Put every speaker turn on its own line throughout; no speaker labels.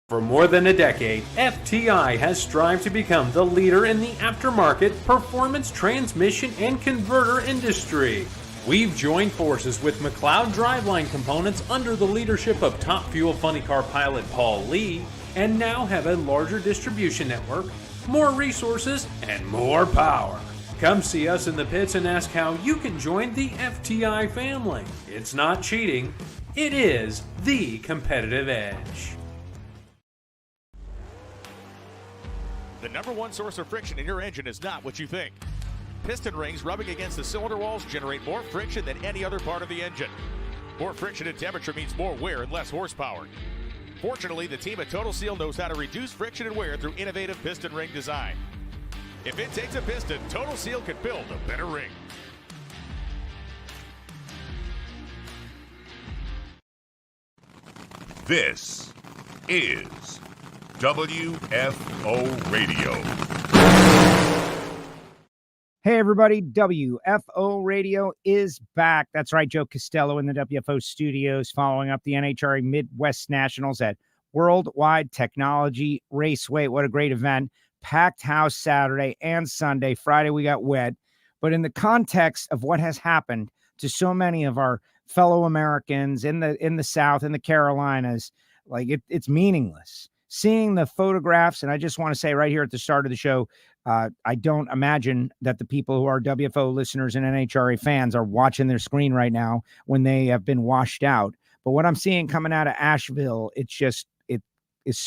For more than a decade, FTI has strived to become the leader in the aftermarket performance transmission and converter industry. We've joined forces with McLeod Driveline Components under the leadership of Top Fuel Funny Car pilot Paul Lee, and now have a larger distribution network, more resources, and more power. Come see us in the pits and ask how you can join the FTI family. It's not cheating, it is the competitive edge.
The number one source of friction in your engine is not what you think. Piston rings rubbing against the cylinder walls generate more friction than any other part of the engine. More friction and temperature means more wear and less horsepower. Fortunately, the team at Total Seal knows how to reduce friction and wear through innovative piston ring design. If it takes a piston, Total Seal can build a better ring.
This is WFO Radio.
Hey everybody, WFO Radio is back. That's right, Joe Castello in the WFO studios following up the NHRA Midwest Nationals at Worldwide Technology Raceway. What a great event. Packed house Saturday and Sunday. Friday we got wet. But in the context of what has happened to so many of our fellow Americans in the South, in the Carolinas, like it's meaningless. Seeing the photographs, and I just want to say right here at the start of the show, I don't imagine that the people who are WFO listeners and NHRA fans are watching their screen right now when they have been washed out. But what I'm seeing coming out of Asheville, it's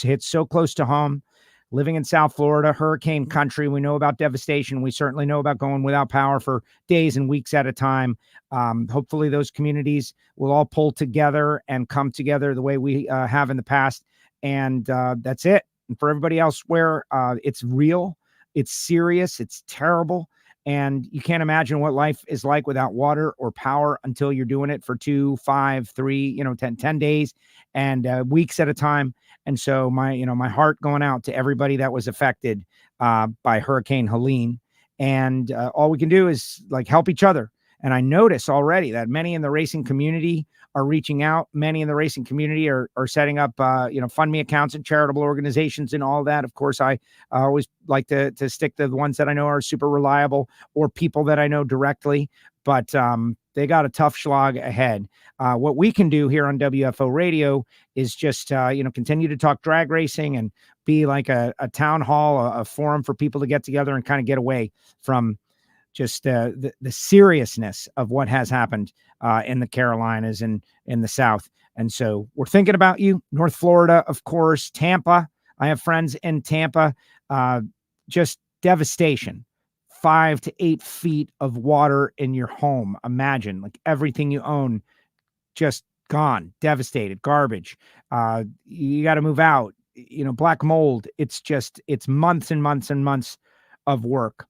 hits so close to home. Living in South Florida, hurricane country, we know about devastation. We certainly know about going without power for days and weeks at a time. Hopefully those communities will all pull together and come together the way we have in the past. And that's it. And for everybody elsewhere, it's real, it's serious, it's terrible. And you can't imagine what life is like without water or power until you're doing it for 2, 5, 3, 10 days and weeks at a time. And so my heart going out to everybody that was affected by Hurricane Helene. And all we can do is help each other. And I notice already that many in the racing community are reaching out. Many in the racing community are setting up, fund me accounts and charitable organizations and all that. Of course, I always like to stick to the ones that I know are super reliable or people that I know directly. But they got a tough slog ahead. What we can do here on WFO Radio is just, continue to talk drag racing and be like a town hall, a forum for people to get together and kind of get away from just the seriousness of what has happened in the Carolinas and in the South. And so we're thinking about you. North Florida, of course, Tampa. I have friends in Tampa. Just devastation. 5 to 8 feet of water in your home. Imagine everything you own just gone, devastated, garbage. You got to move out, black mold. It's months and months and months of work.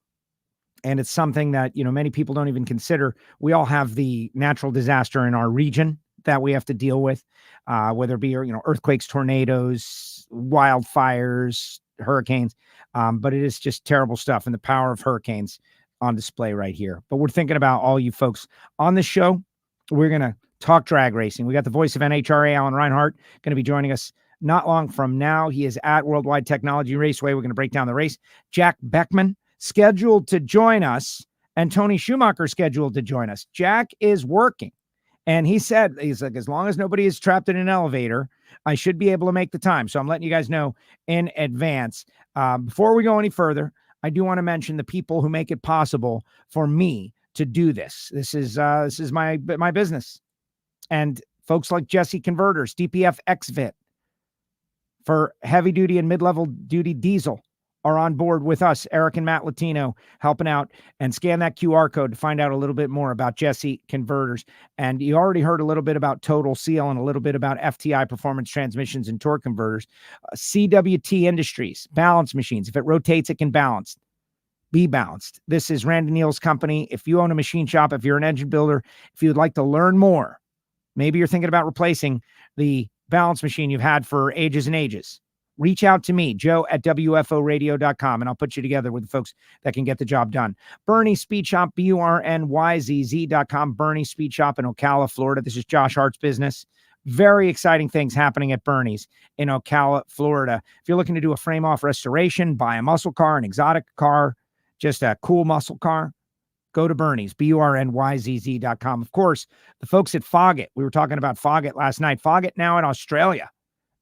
And it's something that, many people don't even consider. We all have the natural disaster in our region that we have to deal with, whether it be, earthquakes, tornadoes, wildfires, hurricanes. But it is just terrible stuff. And the power of hurricanes on display right here. But we're thinking about all you folks on the show. We're going to talk drag racing. We got the voice of NHRA, Alan Reinhart, going to be joining us not long from now. He is at Worldwide Technology Raceway. We're going to break down the race. Jack Beckman scheduled to join us, and Tony Schumacher scheduled to join us. Jack is working, and he's like, as long as nobody is trapped in an elevator, I should be able to make the time. So I'm letting you guys know in advance. Before we go any further, I do want to mention the people who make it possible for me to do this. This is my business, and folks like Jesse Converters, DPF XVIT for heavy duty and mid-level duty diesel are on board with us, Eric and Matt Latino, helping out. And scan that QR code to find out a little bit more about Jesse Converters. And you already heard a little bit about Total Seal and a little bit about FTI Performance Transmissions and Torque Converters. CWT Industries, balance machines. If it rotates, it can balance. Be balanced. This is Randy Neal's company. If you own a machine shop, if you're an engine builder, if you'd like to learn more, maybe you're thinking about replacing the balance machine you've had for ages and ages, reach out to me, Joe at WFOradio.com, and I'll put you together with the folks that can get the job done. Bernie Speed Shop, BURNYZZ.com, Bernie Speed Shop in Ocala, Florida. This is Josh Hart's business. Very exciting things happening at Bernie's in Ocala, Florida. If you're looking to do a frame-off restoration, buy a muscle car, an exotic car, just a cool muscle car, go to Bernie's, BURNYZZ.com. Of course, the folks at Foggett, we were talking about Foggett last night. Foggett now in Australia.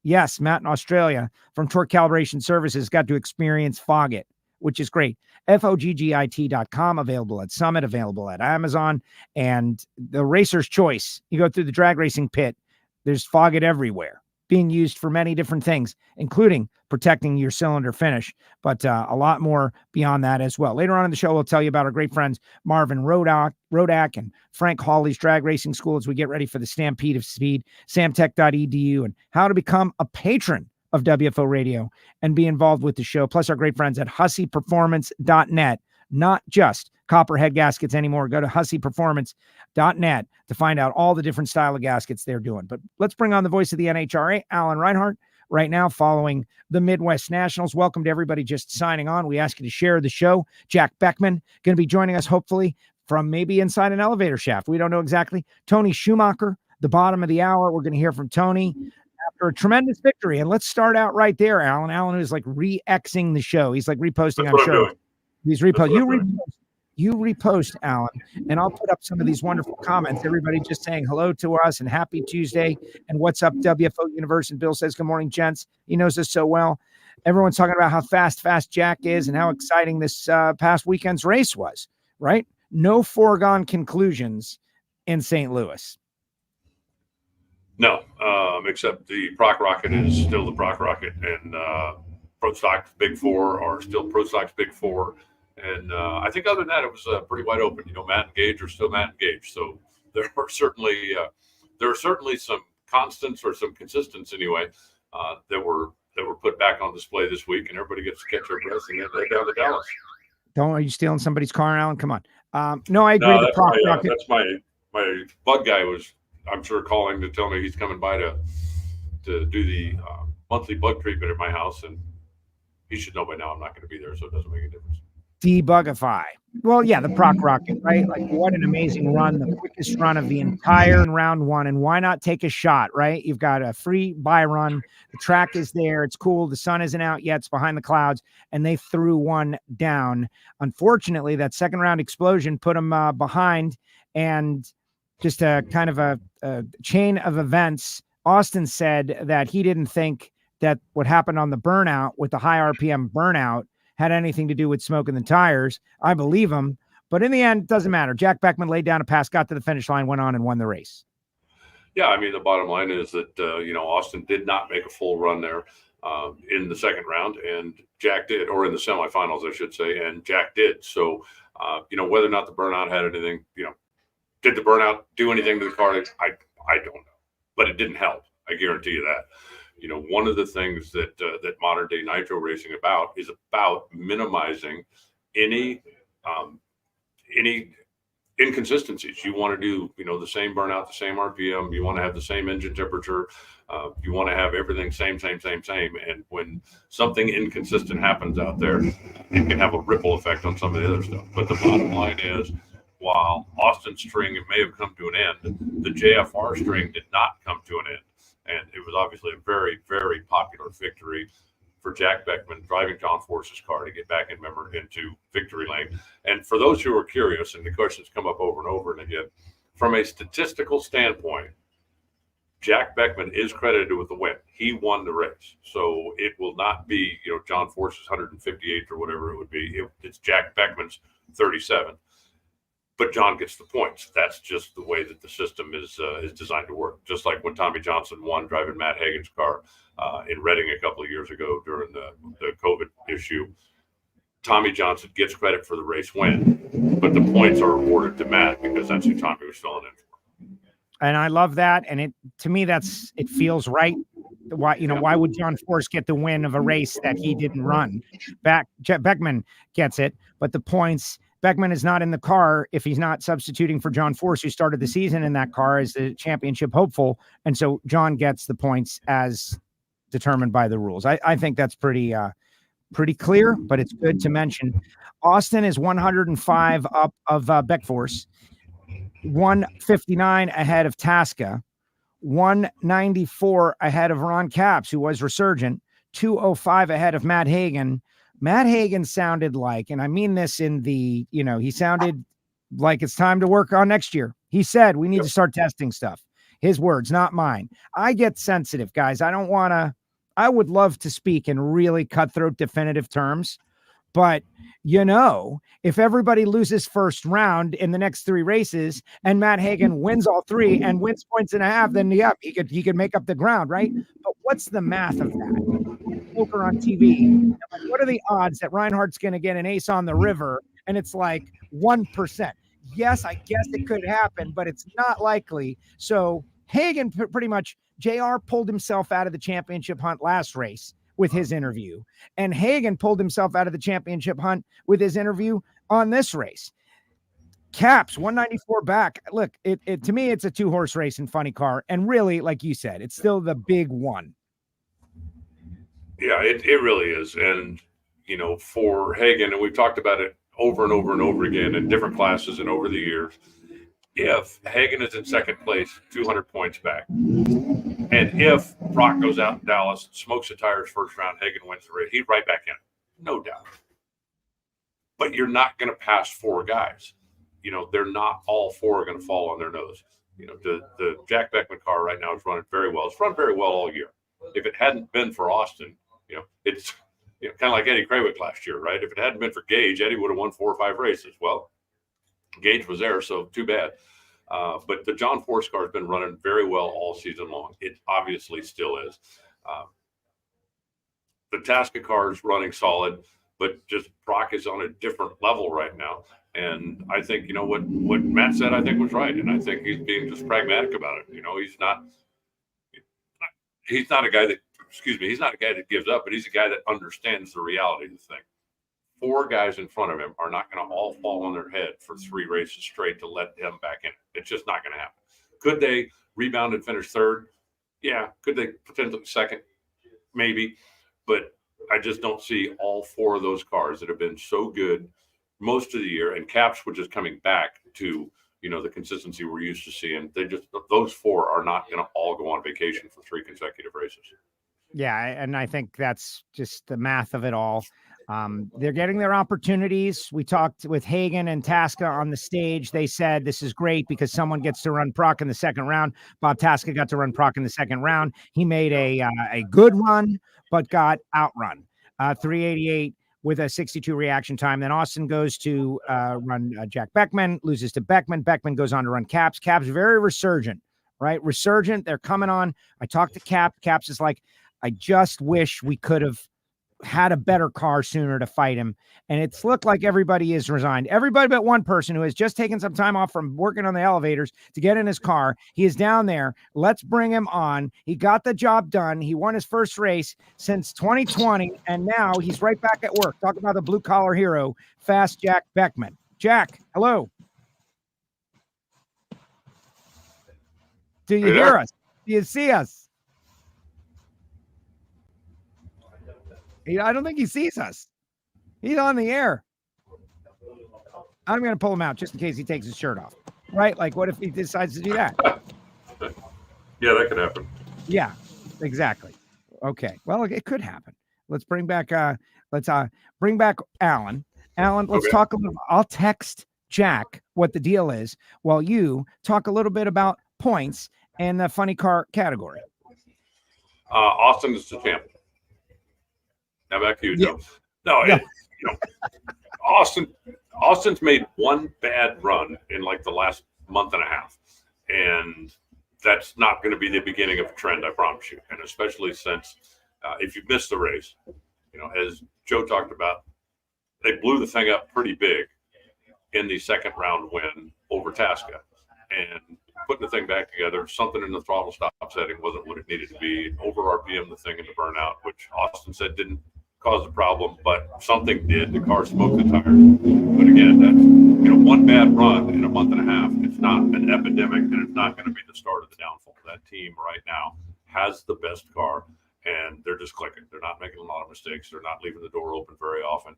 Yes, Matt in Australia from Torque Calibration Services got to experience Foggett, which is great. FOGGIT.com, available at Summit, available at Amazon, and the Racer's Choice. You go through the drag racing pit, there's Foggett everywhere, being used for many different things, including protecting your cylinder finish, but a lot more beyond that as well. Later on in the show, we'll tell you about our great friends Marvin Rodak and Frank Hawley's Drag Racing School as we get ready for the Stampede of Speed, samtech.edu, and how to become a patron of WFO Radio and be involved with the show, plus our great friends at HusseyPerformance.net, not just Copperhead gaskets anymore. Go to HusseyPerformance.net to find out all the different style of gaskets they're doing. But let's bring on the voice of the NHRA, Alan Reinhart, right now following the Midwest Nationals. Welcome to everybody just signing on. We ask you to share the show. Jack Beckman going to be joining us hopefully from maybe inside an elevator shaft. We don't know exactly. Tony Schumacher, the bottom of the hour. We're going to hear from Tony after a tremendous victory. And let's start out right there, Alan. Alan is like re-Xing the show. He's like reposting, I'm sure. He's reposting. You repost, Alan, and I'll put up some of these wonderful comments. Everybody just saying hello to us and happy Tuesday and what's up, WFO Universe. And Bill says, good morning, gents. He knows us so well. Everyone's talking about how fast Jack is and how exciting this past weekend's race was, right? No foregone conclusions in St. Louis.
No, except the Prock Rocket is still the Prock Rocket, and Pro Stock's Big Four are still Pro Stock's Big Four. And I think other than that, it was pretty wide open. You know, Matt and Gage are still Matt and Gage. So there are certainly some constants or some consistents anyway that were put back on display this week, and everybody gets to catch their breath and head down to Dallas.
Are you stealing somebody's car, Alan? Come on. No, I agree. No,
that's my bug guy was, I'm sure, calling to tell me he's coming by to do the monthly bug treatment at my house, and he should know by now I'm not going to be there, so it doesn't make a difference.
Debugify. Well, yeah, the Prock Rocket, right? Like, what an amazing run, the quickest run of the entire round one. And why not take a shot, right? You've got a free buy run. The track is there. It's cool. The sun isn't out yet. It's behind the clouds. And they threw one down. Unfortunately, that second round explosion put them behind, and just a kind of a chain of events. Austin said that he didn't think that what happened on the burnout with the high RPM burnout had anything to do with smoking the tires. I believe him, but in the end, it doesn't matter. Jack Beckman laid down a pass, got to the finish line, went on and won the race.
Yeah, I mean, the bottom line is that, Austin did not make a full run there in the second round, and Jack did, or in the semifinals, I should say, and Jack did. So, whether or not the burnout had anything, did the burnout do anything to the car? I don't know, but it didn't help. I guarantee you that. One of the things that modern day nitro racing is about minimizing any inconsistencies. You want to do, the same burnout, the same RPM. You want to have the same engine temperature. You want to have everything same. And when something inconsistent happens out there, it can have a ripple effect on some of the other stuff. But the bottom line is, while Austin's string may have come to an end, the JFR string did not come to an end. And it was obviously a very, very popular victory for Jack Beckman driving John Force's car to get back into victory lane. And for those who are curious, and the questions come up over and over and again, from a statistical standpoint, Jack Beckman is credited with the win. He won the race. So it will not be, John Force's 158th or whatever it would be. It's Jack Beckman's 37. But John gets the points. That's just the way that the system is designed to work. Just like when Tommy Johnson won driving Matt Hagan's car in Reading a couple of years ago during the COVID issue, Tommy Johnson gets credit for the race win, but the points are awarded to Matt because that's who Tommy was filling in for.
And I love that. And to me, it feels right. Why would John Force get the win of a race that he didn't run? Beckman gets it, but the points. Beckman is not in the car if he's not substituting for John Force, who started the season in that car as the championship hopeful. And so John gets the points as determined by the rules. I think that's pretty clear, but it's good to mention. Austin is 105 up of Beck Force, 159 ahead of Tasca, 194 ahead of Ron Capps, who was resurgent, 205 ahead of Matt Hagan. Matt Hagan sounded like, and I mean this in the, he sounded like it's time to work on next year. He said, we need to start testing stuff. His words, not mine. I get sensitive, guys. I would love to speak in really cutthroat, definitive terms, but if everybody loses first round in the next 3 races and Matt Hagan wins all 3 and wins points and a half, then he could make up the ground, right? But what's the math of that? Poker on TV. What are the odds that Reinhart's going to get an ace on the river? And it's like 1%. Yes, I guess it could happen, but it's not likely. So Hagan pretty much, JR pulled himself out of the championship hunt last race with his interview, and Hagan pulled himself out of the championship hunt with his interview on this race. Capps 194 back. Look, it to me, it's a 2-horse race in funny car, and really, like you said, it's still the big one.
Yeah, it really is. And for Hagan, and we've talked about it over and over and over again in different classes and over the years, if Hagan is in second place, 200 points back, and if Prock goes out in Dallas, smokes the tires first round, Hagan wins the race, he's right back in, no doubt. But you're not going to pass 4 guys. They're not all 4 are going to fall on their nose. The Jack Beckman car right now is running very well. It's run very well all year. If it hadn't been for Austin, it's kind of like Eddie Krawick last year, right? If it hadn't been for Gage, Eddie would have won 4 or 5 races. Well, Gage was there, so too bad. But the John Force car has been running very well all season long. It obviously still is. The Tasca car is running solid, but just Prock is on a different level right now. And I think, what Matt said, I think was right. And I think he's being just pragmatic about it. He's not a guy that gives up, but he's a guy that understands the reality of the thing. 4 guys in front of him are not going to all fall on their head for 3 races straight to let him back in. It's just not going to happen. Could they rebound and finish 3rd? Yeah. Could they potentially 2nd? Maybe. But I just don't see all 4 of those cars that have been so good most of the year, and Capps, which is coming back to, the consistency we're used to seeing. Those 4 are not going to all go on vacation for 3 consecutive races.
Yeah. And I think that's just the math of it all. They're getting their opportunities. We talked with Hagan and Tasca on the stage. They said this is great because someone gets to run Prock in the 2nd round. Bob Tasca got to run Prock in the 2nd round. He made a good run, but got outrun. 388 with a 62 reaction time. Then Austin goes to run Jack Beckman, loses to Beckman. Beckman goes on to run Capps. Capps very resurgent, right? Resurgent. They're coming on. I talked to Capps. Capps is like, I just wish we could have had a better car sooner to fight him. And it's looked like everybody is resigned. Everybody but one person who has just taken some time off from working on the elevators to get in his car. He is down there. Let's bring him on. He got the job done. He won his first race since 2020. And now he's right back at work. Talk about the blue collar hero, Fast Jack Beckman. Jack, hello. Do you hear us? Do you see us? I don't think he sees us. He's on the air. I'm going to pull him out just in case he takes his shirt off. Right? Like, what if he decides to do that?
Yeah, that could happen.
Yeah, exactly. Okay. Well, it could happen. Let's bring back Alan. Alan, let's talk a little. I'll text Jack what the deal is while you talk a little bit about points and the funny car category.
Austin is the champ. Now back to you, Joe. No, Austin's made one bad run in like the last month and a half, and that's not going to be the beginning of a trend, I promise you. And especially since if you missed the race, as Joe talked about, they blew the thing up pretty big in the 2nd round win over Tasca, and putting the thing back together, something in the throttle stop setting wasn't what it needed to be. Over RPM the thing into burnout, which Austin said didn't cause a problem, but something did. The car smoked the tires. But again, that's one bad run in a month and a half. It's not an epidemic, and it's not going to be the start of the downfall. That team right now has the best car, and they're just clicking. They're not making a lot of mistakes. They're not leaving the door open very often.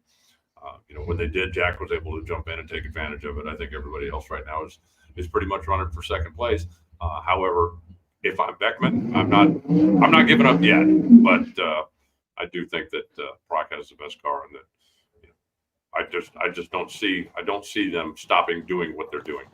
When they did, Jack was able to jump in and take advantage of it. I think everybody else right now is pretty much running for 2nd place. However, if I'm Beckman, I'm not giving up yet. But I do think that Prock has the best car, and that I just don't see them stopping doing what they're doing.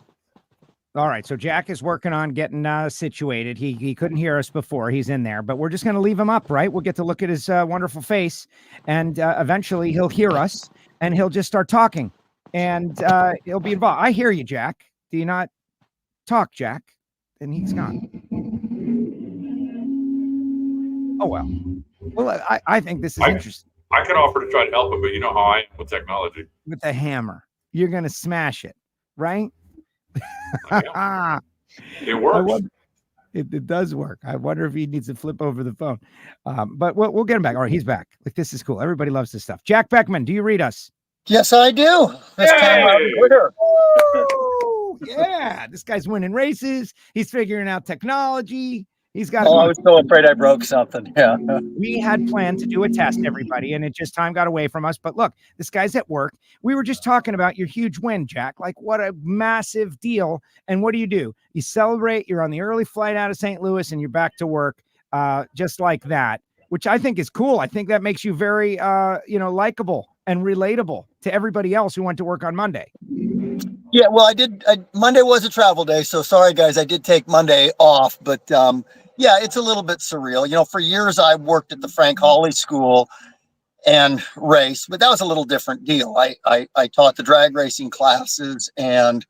All right, so Jack is working on getting situated. He couldn't hear us before. He's in there, but we're just going to leave him up, right? We'll get to look at his wonderful face, and eventually he'll hear us, and he'll just start talking, and he'll be involved. I hear you, Jack. Do you not talk, Jack? And he's gone. Oh, well. Well, I think this is interesting.
I could offer to try to help him, but you know how I am with technology.
With a hammer. You're going to smash it, right?
It works.
It does work. I wonder if he needs to flip over the phone. But we'll get him back. All right, he's back. Like, this is cool. Everybody loves this stuff. Jack Beckman, do you read us?
Yes, I do. This time I'm clear.
Yeah, this guy's winning races. He's figuring out technology. He's got.
Oh, I was so afraid I broke something. Yeah.
We had planned to do a test, everybody, and it just time got away from us. But look, this guy's at work. We were just talking about your huge win, Jack. Like, what a massive deal. And what do? You celebrate. You're on the early flight out of St. Louis, and you're back to work, just like that, which I think is cool. I think that makes you very, likable and relatable to everybody else who went to work on Monday.
Yeah, well, Monday was a travel day, so sorry, guys. I did take Monday off, but yeah, it's a little bit surreal. You know, for years I worked at the Frank Hawley School and raced, but that was a little different deal. I taught the drag racing classes, and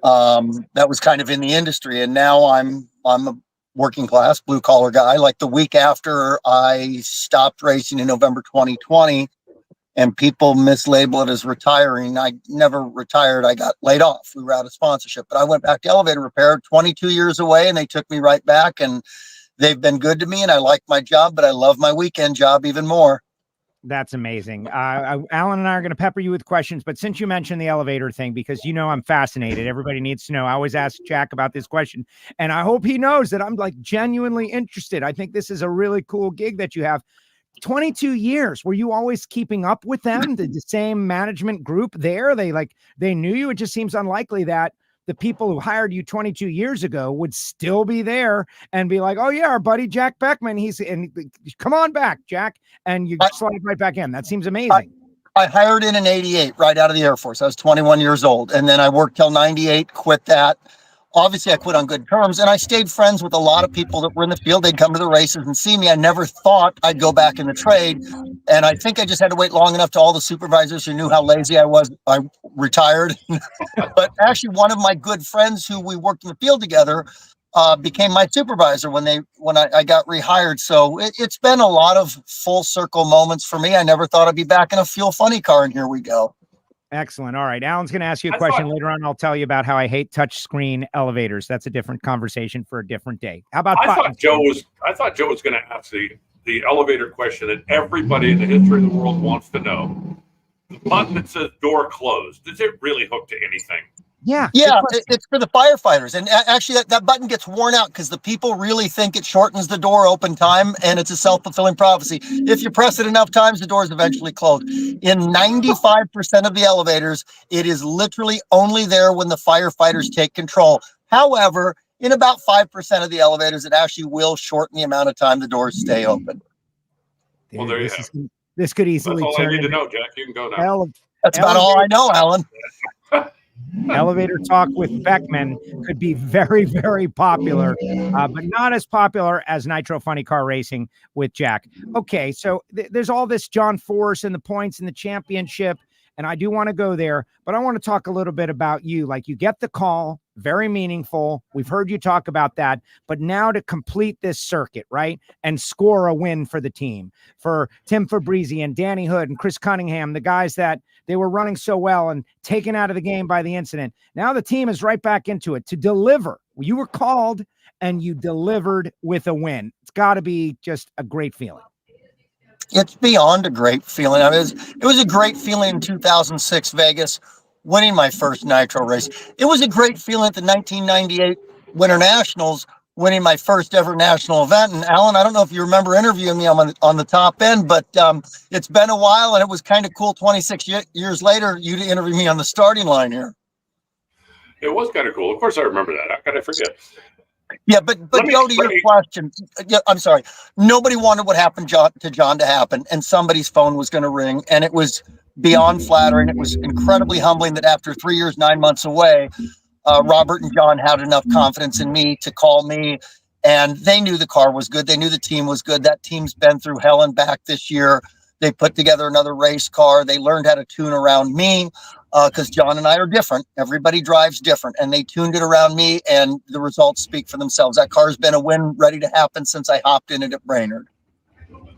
that was kind of in the industry. And now I'm a working class blue collar guy. Like the week after I stopped racing in November 2020, and people mislabel it as retiring. I never retired. I got laid off. We were out of sponsorship, but I went back to elevator repair, 22 years away, and they took me right back, and they've been good to me, and I like my job, but I love my weekend job even more.
That's amazing. Alan and I are going to pepper you with questions, but since you mentioned the elevator thing, because I'm fascinated, everybody needs to know. I always ask Jack about this question, and I hope he knows that I'm like genuinely interested. I think this is a really cool gig that you have. 22 years. Were you always keeping up with them? The same management group there? They knew you. It just seems unlikely that the people who hired you 22 years ago would still be there and be like, oh yeah, our buddy Jack Beckman, come on back, Jack. And you slide right back in. That seems amazing.
I hired in 88 right out of the Air Force. I was 21 years old. And then I worked till 98, quit that. Obviously, I quit on good terms, and I stayed friends with a lot of people that were in the field. They'd come to the races and see me. I never thought I'd go back in the trade, and I think I just had to wait long enough to all the supervisors who knew how lazy I was. I retired. But actually, one of my good friends who we worked in the field together became my supervisor when I got rehired. So it's been a lot of full circle moments for me. I never thought I'd be back in a fuel funny car, and here we go.
Excellent. All right. Alan's going to ask you a question later on. I'll tell you about how I hate touch screen elevators. That's a different conversation for a different day. How about
I thought Joe was going to ask the elevator question that everybody in the history of the world wants to know. The button that says door closed, does it really hook to anything?
Yeah.
It's for the firefighters. And actually that button gets worn out because the people really think it shortens the door open time, and it's a self-fulfilling prophecy. If you press it enough times, the doors eventually close. In 95% of the elevators, it is literally only there when the firefighters take control. However, in about 5% of the elevators, it actually will shorten the amount of time the doors stay open.
Dude, well, there you have it. This could easily
turn. That's all I need to know, Jack. You can go now.
That's about all I know, Alan.
Elevator Talk with Beckman could be very, very popular, but not as popular as Nitro Funny Car Racing with Jack. Okay, so there's all this John Force and the points and the championship, and I do want to go there, but I want to talk a little bit about you. Like, you get the call, very meaningful. We've heard you talk about that, but now to complete this circuit, right, and score a win for the team, for Tim Fabrizi and Danny Hood and Chris Cunningham, the guys that they were running so well and taken out of the game by the incident. Now the team is right back into it to deliver. You were called and you delivered with a win. It's got to be just a great feeling.
It's beyond a great feeling. I mean, it was a great feeling in 2006 Vegas, winning my first Nitro race. It was a great feeling at the 1998 Winter Nationals, winning my first ever national event. And Alan, I don't know if you remember interviewing me on the top end, but it's been a while, and it was kind of cool 26 years later, you to interview me on the starting line here.
It was kind of cool. Of course, I remember that. How could I forget?
Yeah, but Joe, to your question, yeah, I'm sorry. Nobody wanted what happened to John to happen, and somebody's phone was going to ring, and it was beyond flattering. It was incredibly humbling that after 3 years, 9 months away, Robert and John had enough confidence in me to call me, and they knew the car was good. They knew the team was good. That team's been through hell and back this year. They put together another race car. They learned how to tune around me because John and I are different. Everybody drives different, and they tuned it around me, and the results speak for themselves. That car's been a win ready to happen since I hopped in it at Brainerd.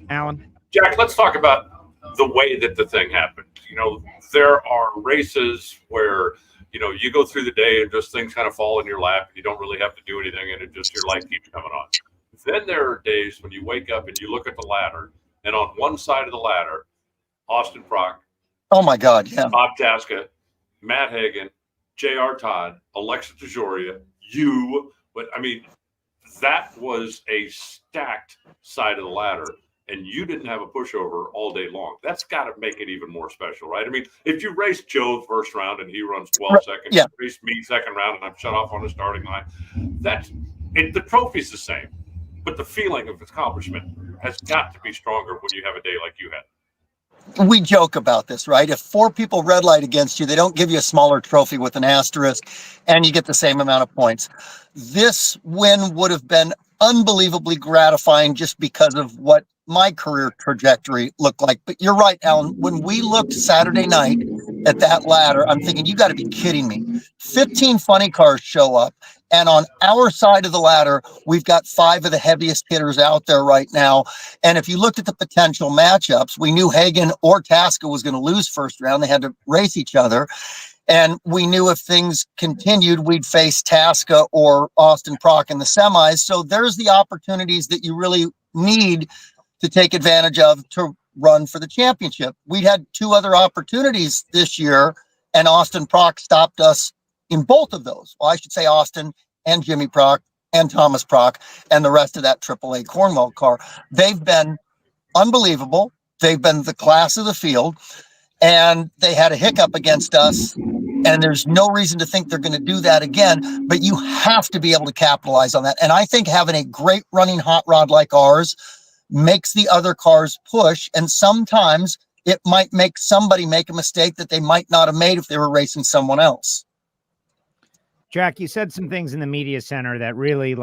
Alan?
Jack, let's talk about the way that the thing happened. There are races where, you go through the day and just things kind of fall in your lap. You don't really have to do anything, and it just your life keeps coming on. Then there are days when you wake up and you look at the ladder, and on one side of the ladder, Austin Prock.
Oh, my God, yeah.
Bob Tasca, Matt Hagan, J.R. Todd, Alexa DeJoria, you. But, that was a stacked side of the ladder, and you didn't have a pushover all day long. That's got to make it even more special, right? If you race Joe first round and he runs 12 seconds,
yeah.
You race me second round and I'm shut off on the starting line, the trophy's the same. But the feeling of accomplishment has got to be stronger when you have a day like you had.
We joke about this, right? If 4 people red light against you, they don't give you a smaller trophy with an asterisk, and you get the same amount of points. This win would have been unbelievably gratifying just because of what my career trajectory looked like. But you're right, Alan. When we looked Saturday night at that ladder, I'm thinking, you got to be kidding me. 15 funny cars show up. And on our side of the ladder, we've got 5 of the heaviest hitters out there right now. And if you looked at the potential matchups, we knew Hagan or Tasca was going to lose first round. They had to race each other. And we knew if things continued, we'd face Tasca or Austin Prock in the semis. So there's the opportunities that you really need to take advantage of to run for the championship. We had 2 other opportunities this year, and Austin Prock stopped us in both of those. Well, I should say Austin and Jimmy Prock and Thomas Prock and the rest of that AAA Cornwall car. They've been unbelievable. They've been the class of the field, and they had a hiccup against us, and there's no reason to think they're going to do that again, but you have to be able to capitalize on that. And I think having a great running hot rod like ours makes the other cars push, and sometimes it might make somebody make a mistake that they might not have made if they were racing someone else.
Jack, you said some things in the media center that really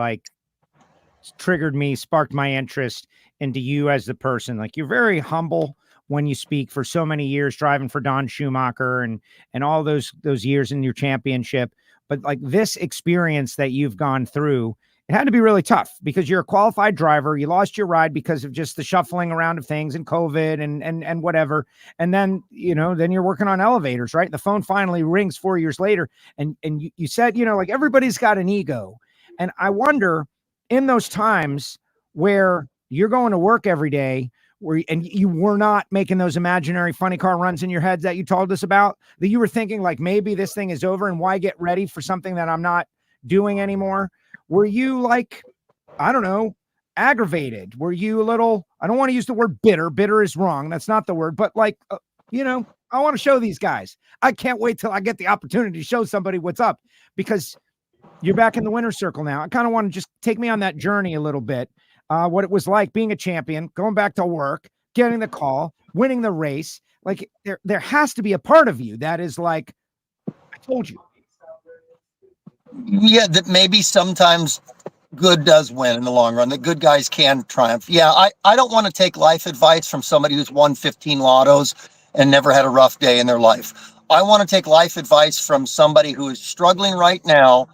triggered me, sparked my interest into you as the person. You're very humble when you speak for so many years, driving for Don Schumacher and all those years in your championship. But this experience that you've gone through, it had to be really tough because you're a qualified driver. You lost your ride because of just the shuffling around of things and COVID and whatever. And then, then you're working on elevators, right? The phone finally rings 4 years later. And you said, everybody's got an ego. And I wonder in those times where you're going to work every day and you were not making those imaginary funny car runs in your head that you told us about, that you were thinking maybe this thing is over and why get ready for something that I'm not doing anymore? Were you I don't know, aggravated? Were you a little, I don't want to use the word bitter. Bitter is wrong. That's not the word, but I want to show these guys. I can't wait till I get the opportunity to show somebody what's up because you're back in the winner's circle now. I kind of want to just take me on that journey a little bit. What it was like being a champion, going back to work, getting the call, winning the race. There has to be a part of you that is I told you.
Yeah, that maybe sometimes good does win in the long run. The good guys can triumph. Yeah, I don't want to take life advice from somebody who's won 15 lottos and never had a rough day in their life. I want to take life advice from somebody who is struggling right now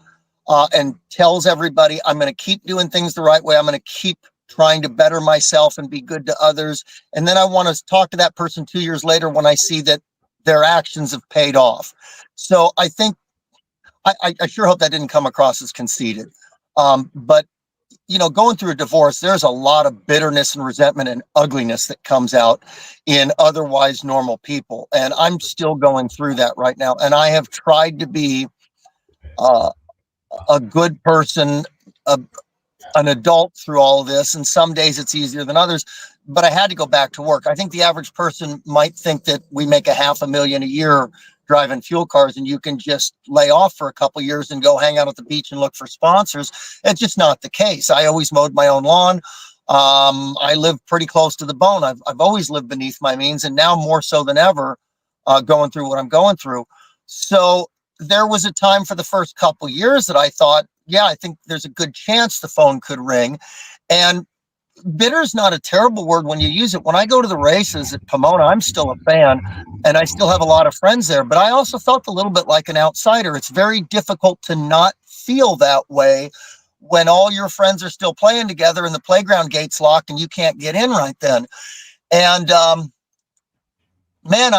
and tells everybody, I'm going to keep doing things the right way. I'm going to keep trying to better myself and be good to others. And then I want to talk to that person 2 years later when I see that their actions have paid off. So I think I sure hope that didn't come across as conceited. But, going through a divorce, there's a lot of bitterness and resentment and ugliness that comes out in otherwise normal people. And I'm still going through that right now. And I have tried to be a good person, an adult through all of this. And some days it's easier than others. But I had to go back to work. I think the average person might think that we make $500,000 a year driving fuel cars and you can just lay off for a couple years and go hang out at the beach and look for sponsors. It's just not the case. I always mowed my own lawn. I live pretty close to the bone. I've always lived beneath my means, and now more so than ever, going through what I'm going through. So there was a time for the first couple years that I thought, yeah, I think there's a good chance the phone could ring. And bitter is not a terrible word when you use it. When I go to the races at Pomona, I'm still a fan and I still have a lot of friends there, but I also felt a little bit like an outsider. It's very difficult to not feel that way when all your friends are still playing together and the playground gate's locked and you can't get in right then. And, man,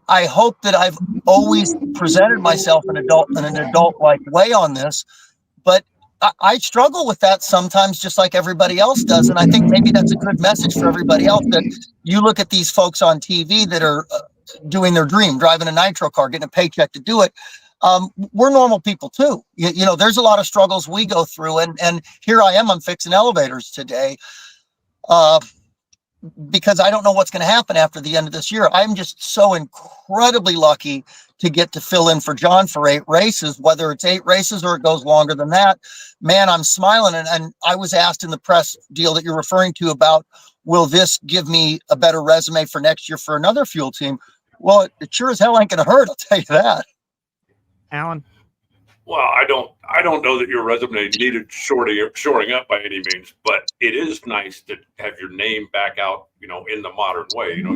I hope that I've always presented myself in an adult-like way on this, but I struggle with that sometimes, just like everybody else does. And I think maybe that's a good message for everybody else, that you look at these folks on TV that are doing their dream, driving a nitro car, getting a paycheck to do it. We're normal people too. You know, there's a lot of struggles we go through, and here I am, I'm fixing elevators today. Because I don't know what's going to happen after the end of this year. I'm just so incredibly lucky to get to fill in for John for 8 races, whether it's 8 races or it goes longer than that. Man, I'm smiling. And I was asked in the press deal that you're referring to about, will this give me a better resume for next year for another fuel team? Well, it sure as hell ain't going to hurt. I'll tell you that.
Alan?
Well, I don't know that your resume needed shoring up by any means, but it is nice to have your name back out, you know, in the modern way. You know,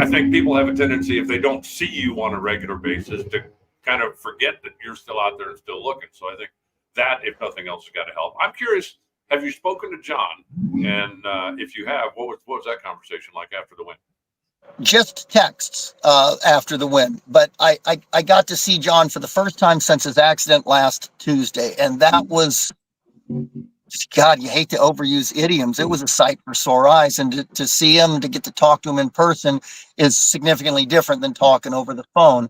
I think people have a tendency, if they don't see you on a regular basis, to kind of forget that you're still out there and still looking. So I think that, if nothing else, has got to help. I'm curious, have you spoken to John? And if you have, what was that conversation like after the win?
Just texts after the win, but I got to see John for the first time since his accident last Tuesday, and that was, God, you hate to overuse idioms. It was a sight for sore eyes, and to see him, to get to talk to him in person is significantly different than talking over the phone.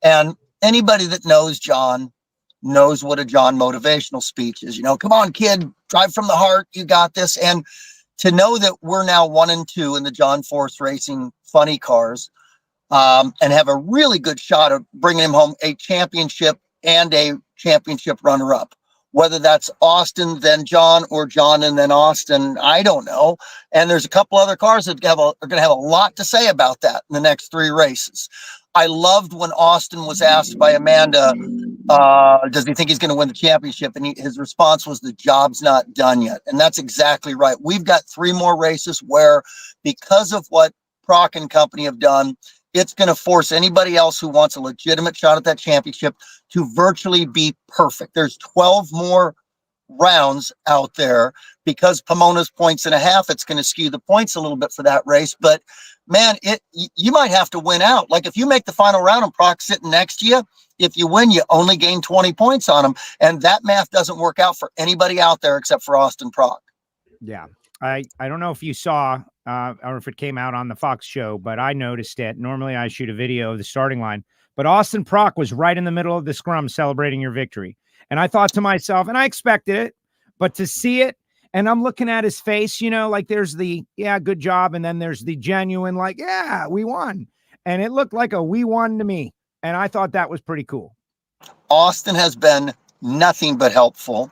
And anybody that knows John knows what a John motivational speech is. You know, come on, kid, drive from the heart. You got this. And to know that we're now 1 and 2 in the John Force Racing funny cars, and have a really good shot of bringing him home a championship and a championship runner-up. Whether that's Austin, then John, or John and then Austin, I don't know. And there's a couple other cars that are going to have a lot to say about that in the next 3 races. I loved when Austin was asked by Amanda, does he think he's going to win the championship? And his response was, the job's not done yet. And that's exactly right. We've got 3 more races where, because of what Prock and company have done, it's going to force anybody else who wants a legitimate shot at that championship to virtually be perfect. There's 12 more rounds out there. Because Pomona's 1.5 points, it's going to skew the points a little bit for that race. But man, you might have to win out. Like if you make the final round and Prock's sitting next to you, if you win, you only gain 20 points on him. And that math doesn't work out for anybody out there except for Austin Prock.
Yeah. I don't know if you saw or if it came out on the Fox show, but I noticed it. Normally I shoot a video of the starting line, but Austin Prock was right in the middle of the scrum celebrating your victory. And I thought to myself, and I expected it, but to see it, and I'm looking at his face, you know, like there's the, yeah, good job. And then there's the genuine, like, yeah, we won. And it looked like a we won to me. And I thought that was pretty cool.
Austin has been nothing but helpful.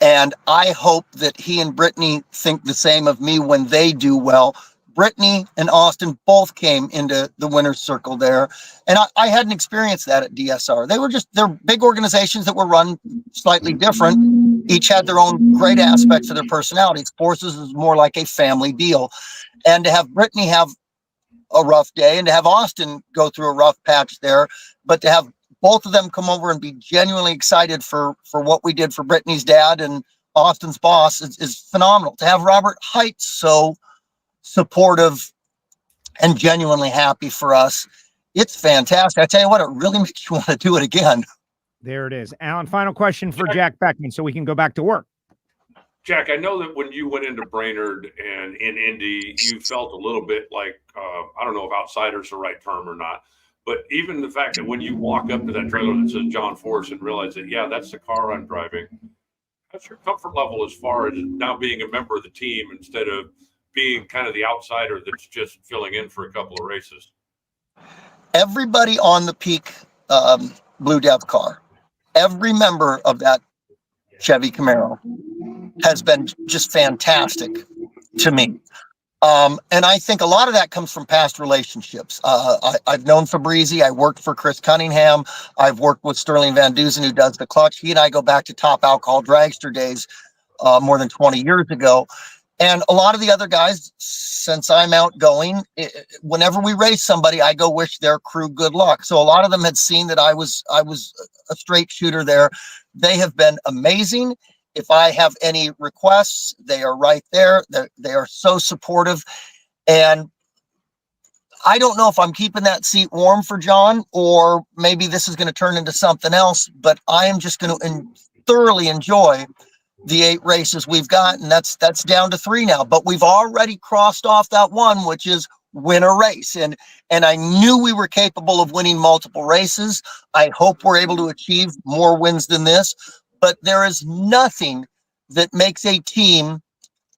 And I hope that he and Brittany think the same of me when they do well. Brittany and Austin both came into the winner's circle there. And I hadn't experienced that at DSR. They're big organizations that were run slightly different. Each had their own great aspects of their personalities. Forces is more like a family deal. And to have Brittany have a rough day and to have Austin go through a rough patch there, but to have both of them come over and be genuinely excited for what we did for Brittany's dad and Austin's boss is phenomenal. To have Robert Height so supportive and genuinely happy for us, it's fantastic. I tell you what, it really makes you want to do it again.
There it is. Alan, final question for Jack Beckman so we can go back to work.
Jack, I know that when you went into Brainerd and in Indy, you felt a little bit like, I don't know if outsider's the right term or not, but even the fact that when you walk up to that trailer that says John Force and realize that, yeah, that's the car I'm driving, that's your comfort level as far as now being a member of the team instead of being kind of the outsider that's just filling in for a couple of races?
everybody on the Peak Blue Death car, every member of that Chevy Camaro has been just fantastic to me. And I think a lot of that comes from past relationships. I've known Fabrizi. I worked for Chris Cunningham. I've worked with Sterling Van Dusen, who does the clutch. He and I go back to Top Alcohol Dragster days more than 20 years ago. And a lot of the other guys, since I'm outgoing, whenever we race somebody, I go wish their crew good luck. So a lot of them had seen that I was a straight shooter there. They have been amazing. If I have any requests, they are right there. They are so supportive. And I don't know if I'm keeping that seat warm for John, or maybe this is going to turn into something else, but I am just going to thoroughly enjoy the 8 races we've got, and that's down to 3 now. But we've already crossed off that one, which is win a race. And I knew we were capable of winning multiple races. I hope we're able to achieve more wins than this. But there is nothing that makes a team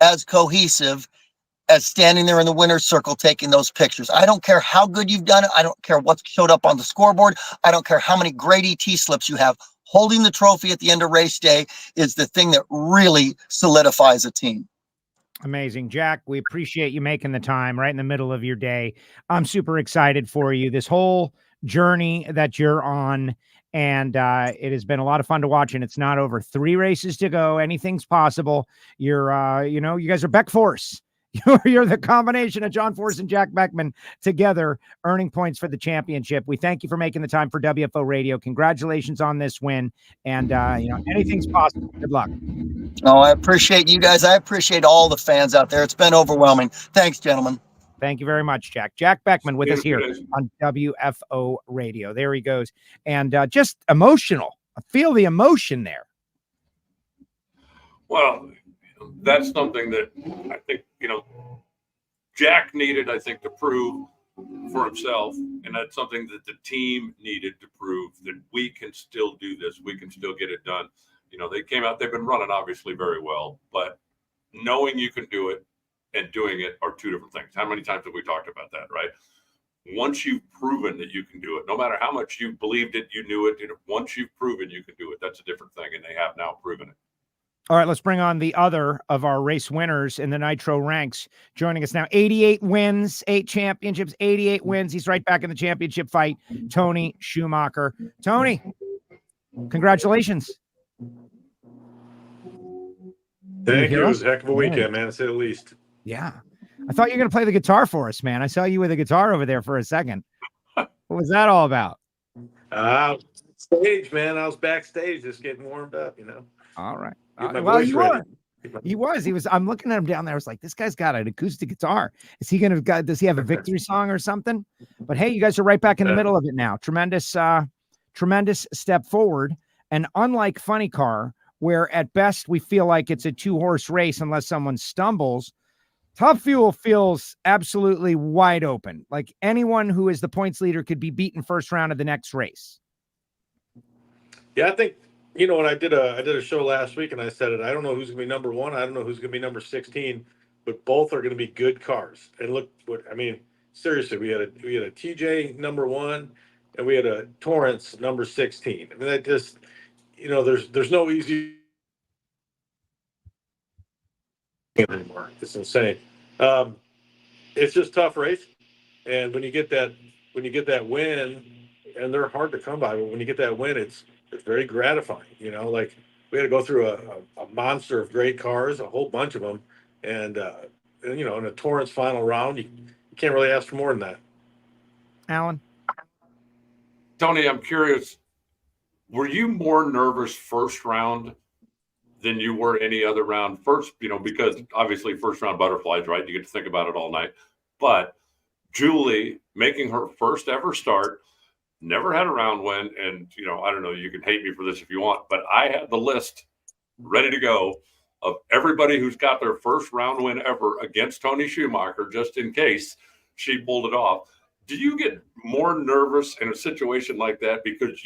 as cohesive as standing there in the winner's circle taking those pictures. I don't care how good you've done it. I don't care what showed up on the scoreboard. I don't care how many great ET slips you have. Holding the trophy at the end of race day is the thing that really solidifies a team.
Amazing. Jack, we appreciate you making the time right in the middle of your day. I'm super excited for you, this whole journey that you're on. And it has been a lot of fun to watch, and it's not over. 3 races to go. Anything's possible. You're, you guys are Beck Force. You're the combination of John Force and Jack Beckman together, earning points for the championship. We thank you for making the time for WFO Radio. Congratulations on this win. And, anything's possible. Good luck.
Oh, I appreciate you guys. I appreciate all the fans out there. It's been overwhelming. Thanks, gentlemen.
Thank you very much, Jack. Jack Beckman with us here on WFO Radio. There he goes. And just emotional. I feel the emotion there.
Well, that's something that I think, Jack needed, I think, to prove for himself. And that's something that the team needed to prove that we can still do this. We can still get it done. They came out, they've been running obviously very well, but knowing you can do it and doing it are 2 different things. How many times have we talked about that, right? Once you've proven that you can do it, no matter how much you believed it, you knew it, once you've proven you can do it, that's a different thing. And they have now proven it.
All right, let's bring on the other of our race winners in the Nitro ranks. Joining us now, 88 wins, 8 championships, 88 wins. He's right back in the championship fight, Tony Schumacher. Tony, congratulations.
Thank you. It was a heck of a weekend, man, to say the least.
Yeah. I thought you were going to play the guitar for us, man. I saw you with a guitar over there for a second. What was that all about?
Stage, man. I was backstage just getting warmed up,
All right. Well, he was. I'm looking at him down there. I was like, this guy's got an acoustic guitar. Does he have a victory song or something? But hey, you guys are right back in the middle of it now. Tremendous step forward. And unlike Funny Car, where at best we feel like it's a 2-horse race unless someone stumbles, Top Fuel feels absolutely wide open. Like anyone who is the points leader could be beaten first round of the next race.
Yeah, I think, when I did a show last week and I said it, I don't know who's going to be number 1. I don't know who's going to be number 16, but both are going to be good cars. And look seriously, we had a TJ number 1 and we had a Torrence number 16. I mean, that just, there's no easy anymore. It's insane. It's just tough race. And when you get that win, and they're hard to come by, but when you get that win, it's very gratifying. Like we had to go through a monster of great cars, a whole bunch of them. And in a Torrance final round, you can't really ask for more than that.
Alan?
Tony, I'm curious, were you more nervous first round than you were any other round? First, because obviously first round butterflies, right? You get to think about it all night. But Julie making her first ever start, never had a round win. And, I don't know, you can hate me for this if you want, but I had the list ready to go of everybody who's got their first round win ever against Tony Schumacher, just in case she pulled it off. Do you get more nervous in a situation like that because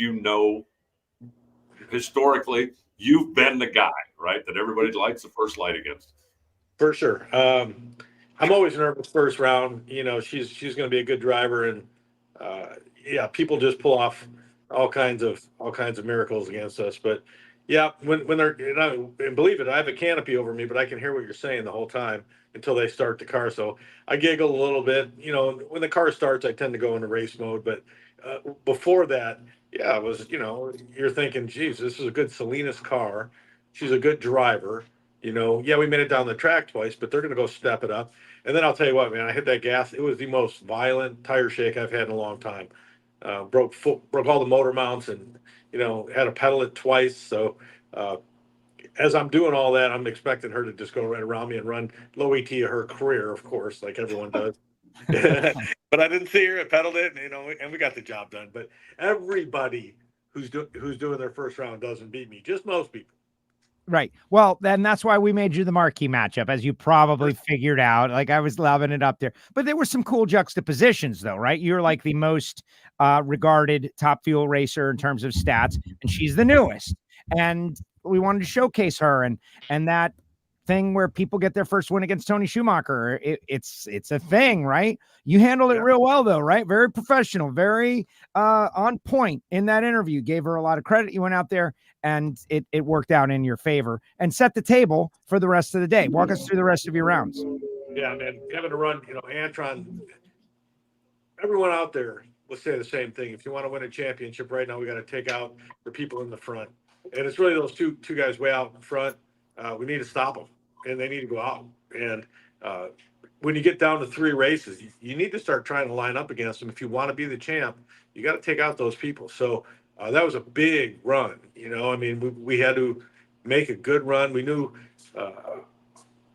historically you've been the guy, right, that everybody lights the first light against?
For sure. I'm always nervous first round. She's going to be a good driver, and yeah, people just pull off all kinds of miracles against us. But yeah, when they're, and believe it, I have a canopy over me, but I can hear what you're saying the whole time until they start the car. So I giggle a little bit. When the car starts, I tend to go into race mode. But before that, yeah, it was, you're thinking, geez, this is a good Salinas car. She's a good driver. Yeah, we made it down the track twice, but they're going to go step it up. And then I'll tell you what, man, I hit that gas. It was the most violent tire shake I've had in a long time. Broke all the motor mounts, and had to pedal it twice. So as I'm doing all that, I'm expecting her to just go right around me and run low ET of her career, of course, like everyone does. But I didn't see her. I pedaled it, and we got the job done. But everybody who's doing their first round doesn't beat me. Just most people.
Right. Well, then that's why we made you the marquee matchup, as you probably figured out. Like, I was loving it up there. But there were some cool juxtapositions, though, right? You're like the most regarded top fuel racer in terms of stats, and she's the newest. And we wanted to showcase her, and that thing where people get their first win against Tony Schumacher. It's a thing, right? You handled it real well, though, right? Very professional, very on point in that interview. Gave her a lot of credit. You went out there and it worked out in your favor and set the table for the rest of the day. Walk us through the rest of your rounds.
Yeah, man, having to run, Antron, everyone out there will say the same thing. If you want to win a championship right now, we got to take out the people in the front. And it's really those two guys way out in front. We need to stop them, and they need to go out. And when you get down to 3 races, you need to start trying to line up against them. If you want to be the champ, you got to take out those people. So that was a big run. We had to make a good run. We knew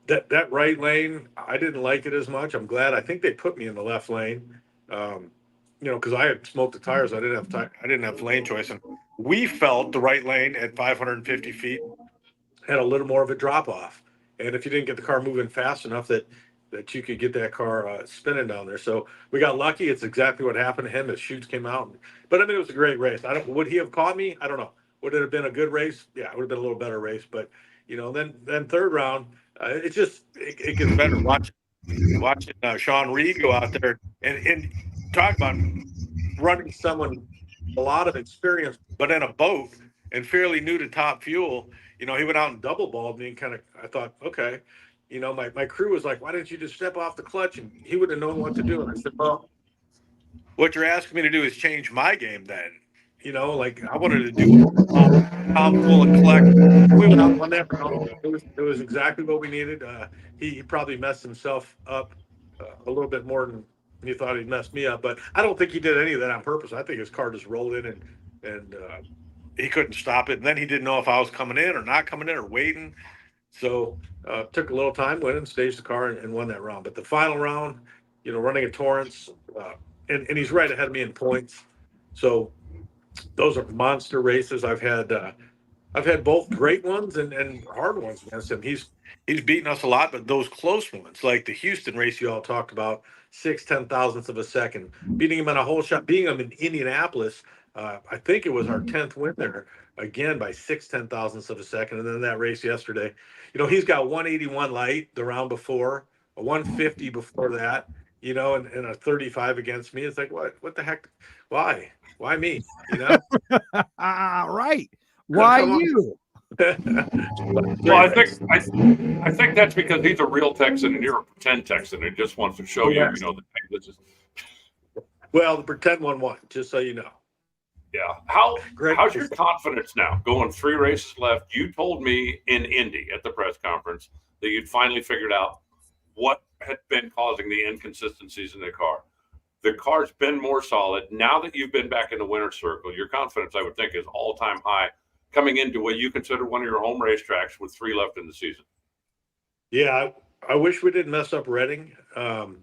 that right lane, I didn't like it as much. I'm glad. I think they put me in the left lane, because I had smoked the tires. I didn't have lane choice. And we felt the right lane at 550 feet had a little more of a drop off. And if you didn't get the car moving fast enough that you could get that car spinning down there. So we got lucky. It's exactly what happened to him. His chutes came out. But it was a great race. Would he have caught me? I don't know. Would it have been a good race? Yeah, it would have been a little better race. But, then third round, it gets better. Watching Sean Reed go out there and talk about running someone a lot of experience, but in a boat and fairly new to top fuel. He went out and double balled me, and I thought, okay, my crew was like, why didn't you just step off the clutch? And he would have known what to do. And I said, well, what you're asking me to do is change my game then. I wanted to do calm, full, and collect. We went out and won that round. It was exactly what we needed. He probably messed himself up a little bit more than he thought he'd messed me up. But I don't think he did any of that on purpose. I think his car just rolled in and he couldn't stop it. And then he didn't know if I was coming in or not coming in or waiting. So took a little time, went and staged the car and won that round. But the final round, running a Torrence, and he's right ahead of me in points. So those are monster races. I've had both great ones and hard ones against him. He's beaten us a lot, but those close ones, like the Houston race you all talked about, 6/10,000ths of a second, beating him in a whole shot, beating him in Indianapolis. I think it was our 10th win there, again by 6/10,000ths of a second. And then that race yesterday, he's got 181 light the round before, a 150 before that, and a 35 against me. It's like, what the heck? Why me?
Right. Why you?
Well, I think that's because he's a real Texan and you're a pretend Texan and just wants to show you, this is.
Well, the pretend one won, just so you know.
Yeah. How's your confidence now? Going 3 races left. You told me in Indy at the press conference that you'd finally figured out what had been causing the inconsistencies in the car. The car's been more solid. Now that you've been back in the winner's circle, your confidence, I would think, is all-time high coming into what you consider one of your home racetracks with 3 left in the season.
Yeah, I wish we didn't mess up Reading. That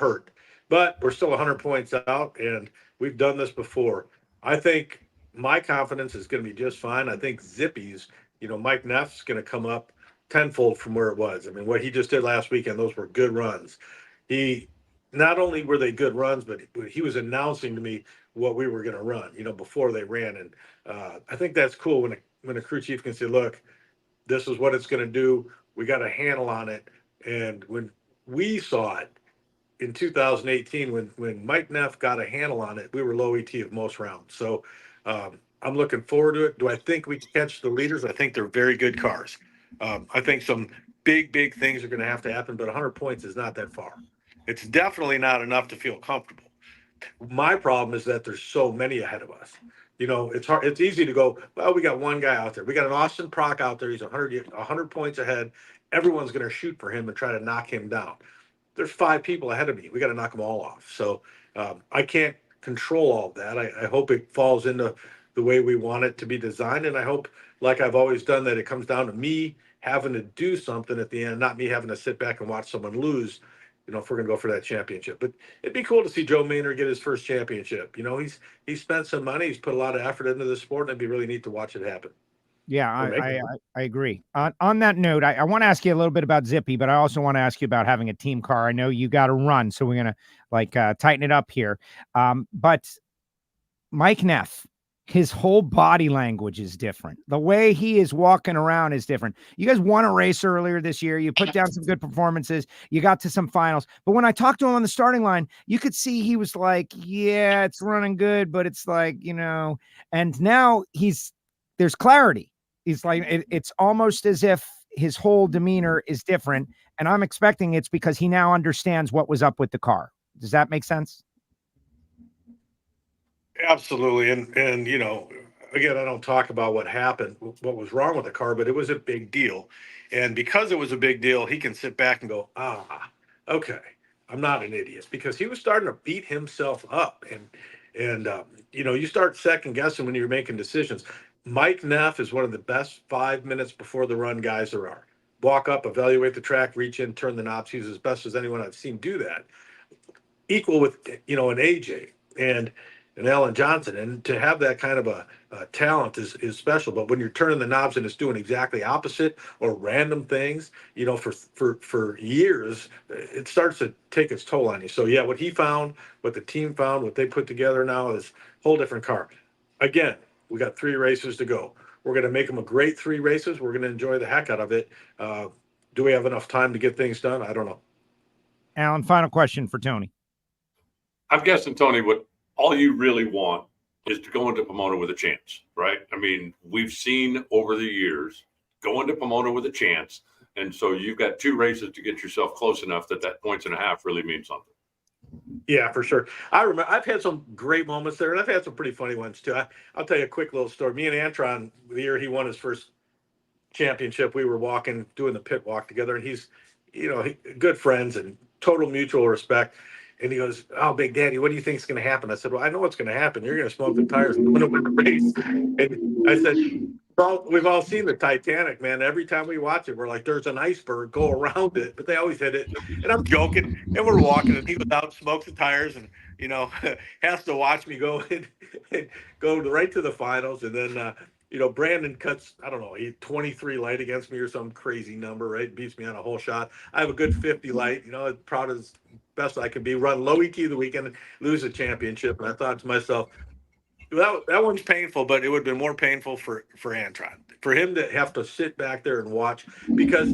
hurt. But we're still 100 points out, and we've done this before. I think my confidence is going to be just fine. I think Zippy's, Mike Neff's going to come up tenfold from where it was. I mean, what he just did last weekend, those were good runs. Not only were they good runs, but he was announcing to me what we were going to run, before they ran. And I think that's cool when a crew chief can say, look, this is what it's going to do. We got a handle on it. And when we saw it, in 2018, when Mike Neff got a handle on it, we were low ET of most rounds. So I'm looking forward to it. Do I think we can catch the leaders? I think they're very good cars. I think some big things are going to happen, but 100 points is not that far. It's definitely not enough to feel comfortable. My problem is that there's so many ahead of us. You know, it's hard. It's easy to go, well, we got one guy out there. We got an Austin Prock out there. He's 100 points ahead. Everyone's going to shoot for him and try to knock him down. There's 5 people ahead of me. We got to knock them all off. So I can't control all of that. I hope it falls into the way we want it to be designed. And I hope, like I've always done, that it comes down to me having to do something at the end, not me having to sit back and watch someone lose, you know, if we're going to go for that championship. But it'd be cool to see Joe Maynard get his first championship. You know, he's spent some money. He's put a lot of effort into the sport, and it'd be really neat to watch it happen.
Yeah, I agree. On that note, I want to ask you a little bit about Zippy, but I also want to ask you about having a team car. I know you got to run, so we're going to tighten it up here. But Mike Neff, his whole body language is different. The way he is walking around is different. You guys won a race earlier this year. You put down some good performances. You got to some finals. But when I talked to him on the starting line, you could see he was like, yeah, it's running good, but it's like, you know, and now there's clarity. He's like, it's almost as if his whole demeanor is different. And I'm expecting it's because he now understands what was up with the car. Does that make sense?
Absolutely. And, you know, again, I don't talk about what happened, what was wrong with the car, but it was a big deal. And because it was a big deal, he can sit back and go, okay, I'm not an idiot, because he was starting to beat himself up. And you know, you start second guessing when you're making decisions. Mike Neff is one of the best 5 minutes before the run guys there are. Walk up, evaluate the track, reach in, turn the knobs. He's as best as anyone I've seen do that. Equal with, you know, an AJ and Alan Johnson. And to have that kind of a talent is special. But when you're turning the knobs and it's doing exactly opposite or random things, you know, for years, it starts to take its toll on you. So, yeah, what he found, what the team found, what they put together now is a whole different car. Again, we got 3 races to go. We're going to make them a great 3 races. We're going to enjoy the heck out of it. Do we have enough time to get things done? I don't know.
Alan, final question for Tony.
I'm guessing, Tony, what all you really want is to go into Pomona with a chance, right? I mean, we've seen over the years go into Pomona with a chance. And so you've got 2 races to get yourself close enough that points and a half really means something.
Yeah, for sure. I remember I've had some great moments there, and I've had some pretty funny ones too. I'll tell you a quick little story. Me and Antron, the year he won his first championship, we were doing the pit walk together, and he's, you know, good friends and total mutual respect. And he goes, "Oh, Big Daddy, what do you think is going to happen?" I said, "Well, I know what's going to happen. You're going to smoke the tires and win the race." And I said, "Well, we've all seen the Titanic, man. Every time we watch it, we're like, there's an iceberg, go around it, but they always hit it." And I'm joking, and we're walking, and he goes out, smokes the tires, and, you know, has to watch me go and go right to the finals. And then, you know, Brandon cuts, I don't know, 23 light against me or some crazy number, right? Beats me on a whole shot. I have a good 50 light, you know, proud as best I can be, run low ET the weekend, lose a championship. And I thought to myself, that one's painful, but it would have been more painful for Antron, for him to have to sit back there and watch, because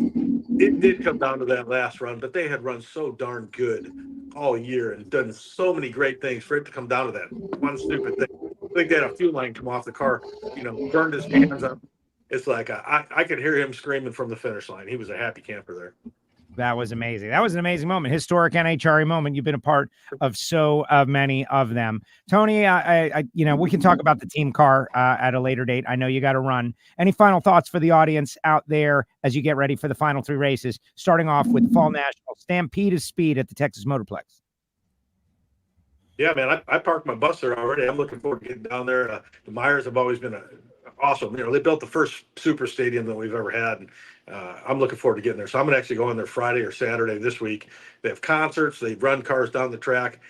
it did come down to that last run, but they had run so darn good all year and done so many great things. For it to come down to that one stupid thing, I think they had a fuel line come off the car, you know, burned his hands up. It's like I could hear him screaming from the finish line. He was a happy camper there.
That was amazing. That was an amazing moment. Historic NHRA moment. You've been a part of so many of them. Tony, I you know, we can talk about the team car at a later date. I know you got to run. Any final thoughts for the audience out there as you get ready for the final 3 races, starting off with the Fall National Stampede of Speed at the Texas Motorplex?
Yeah, man, I parked my bus there already. I'm looking forward to getting down there. The Myers have always been awesome. You know, they built the first super stadium that we've ever had. And, I'm looking forward to getting there. So I'm going to actually go in there Friday or Saturday this week. They have concerts. They run cars down the track.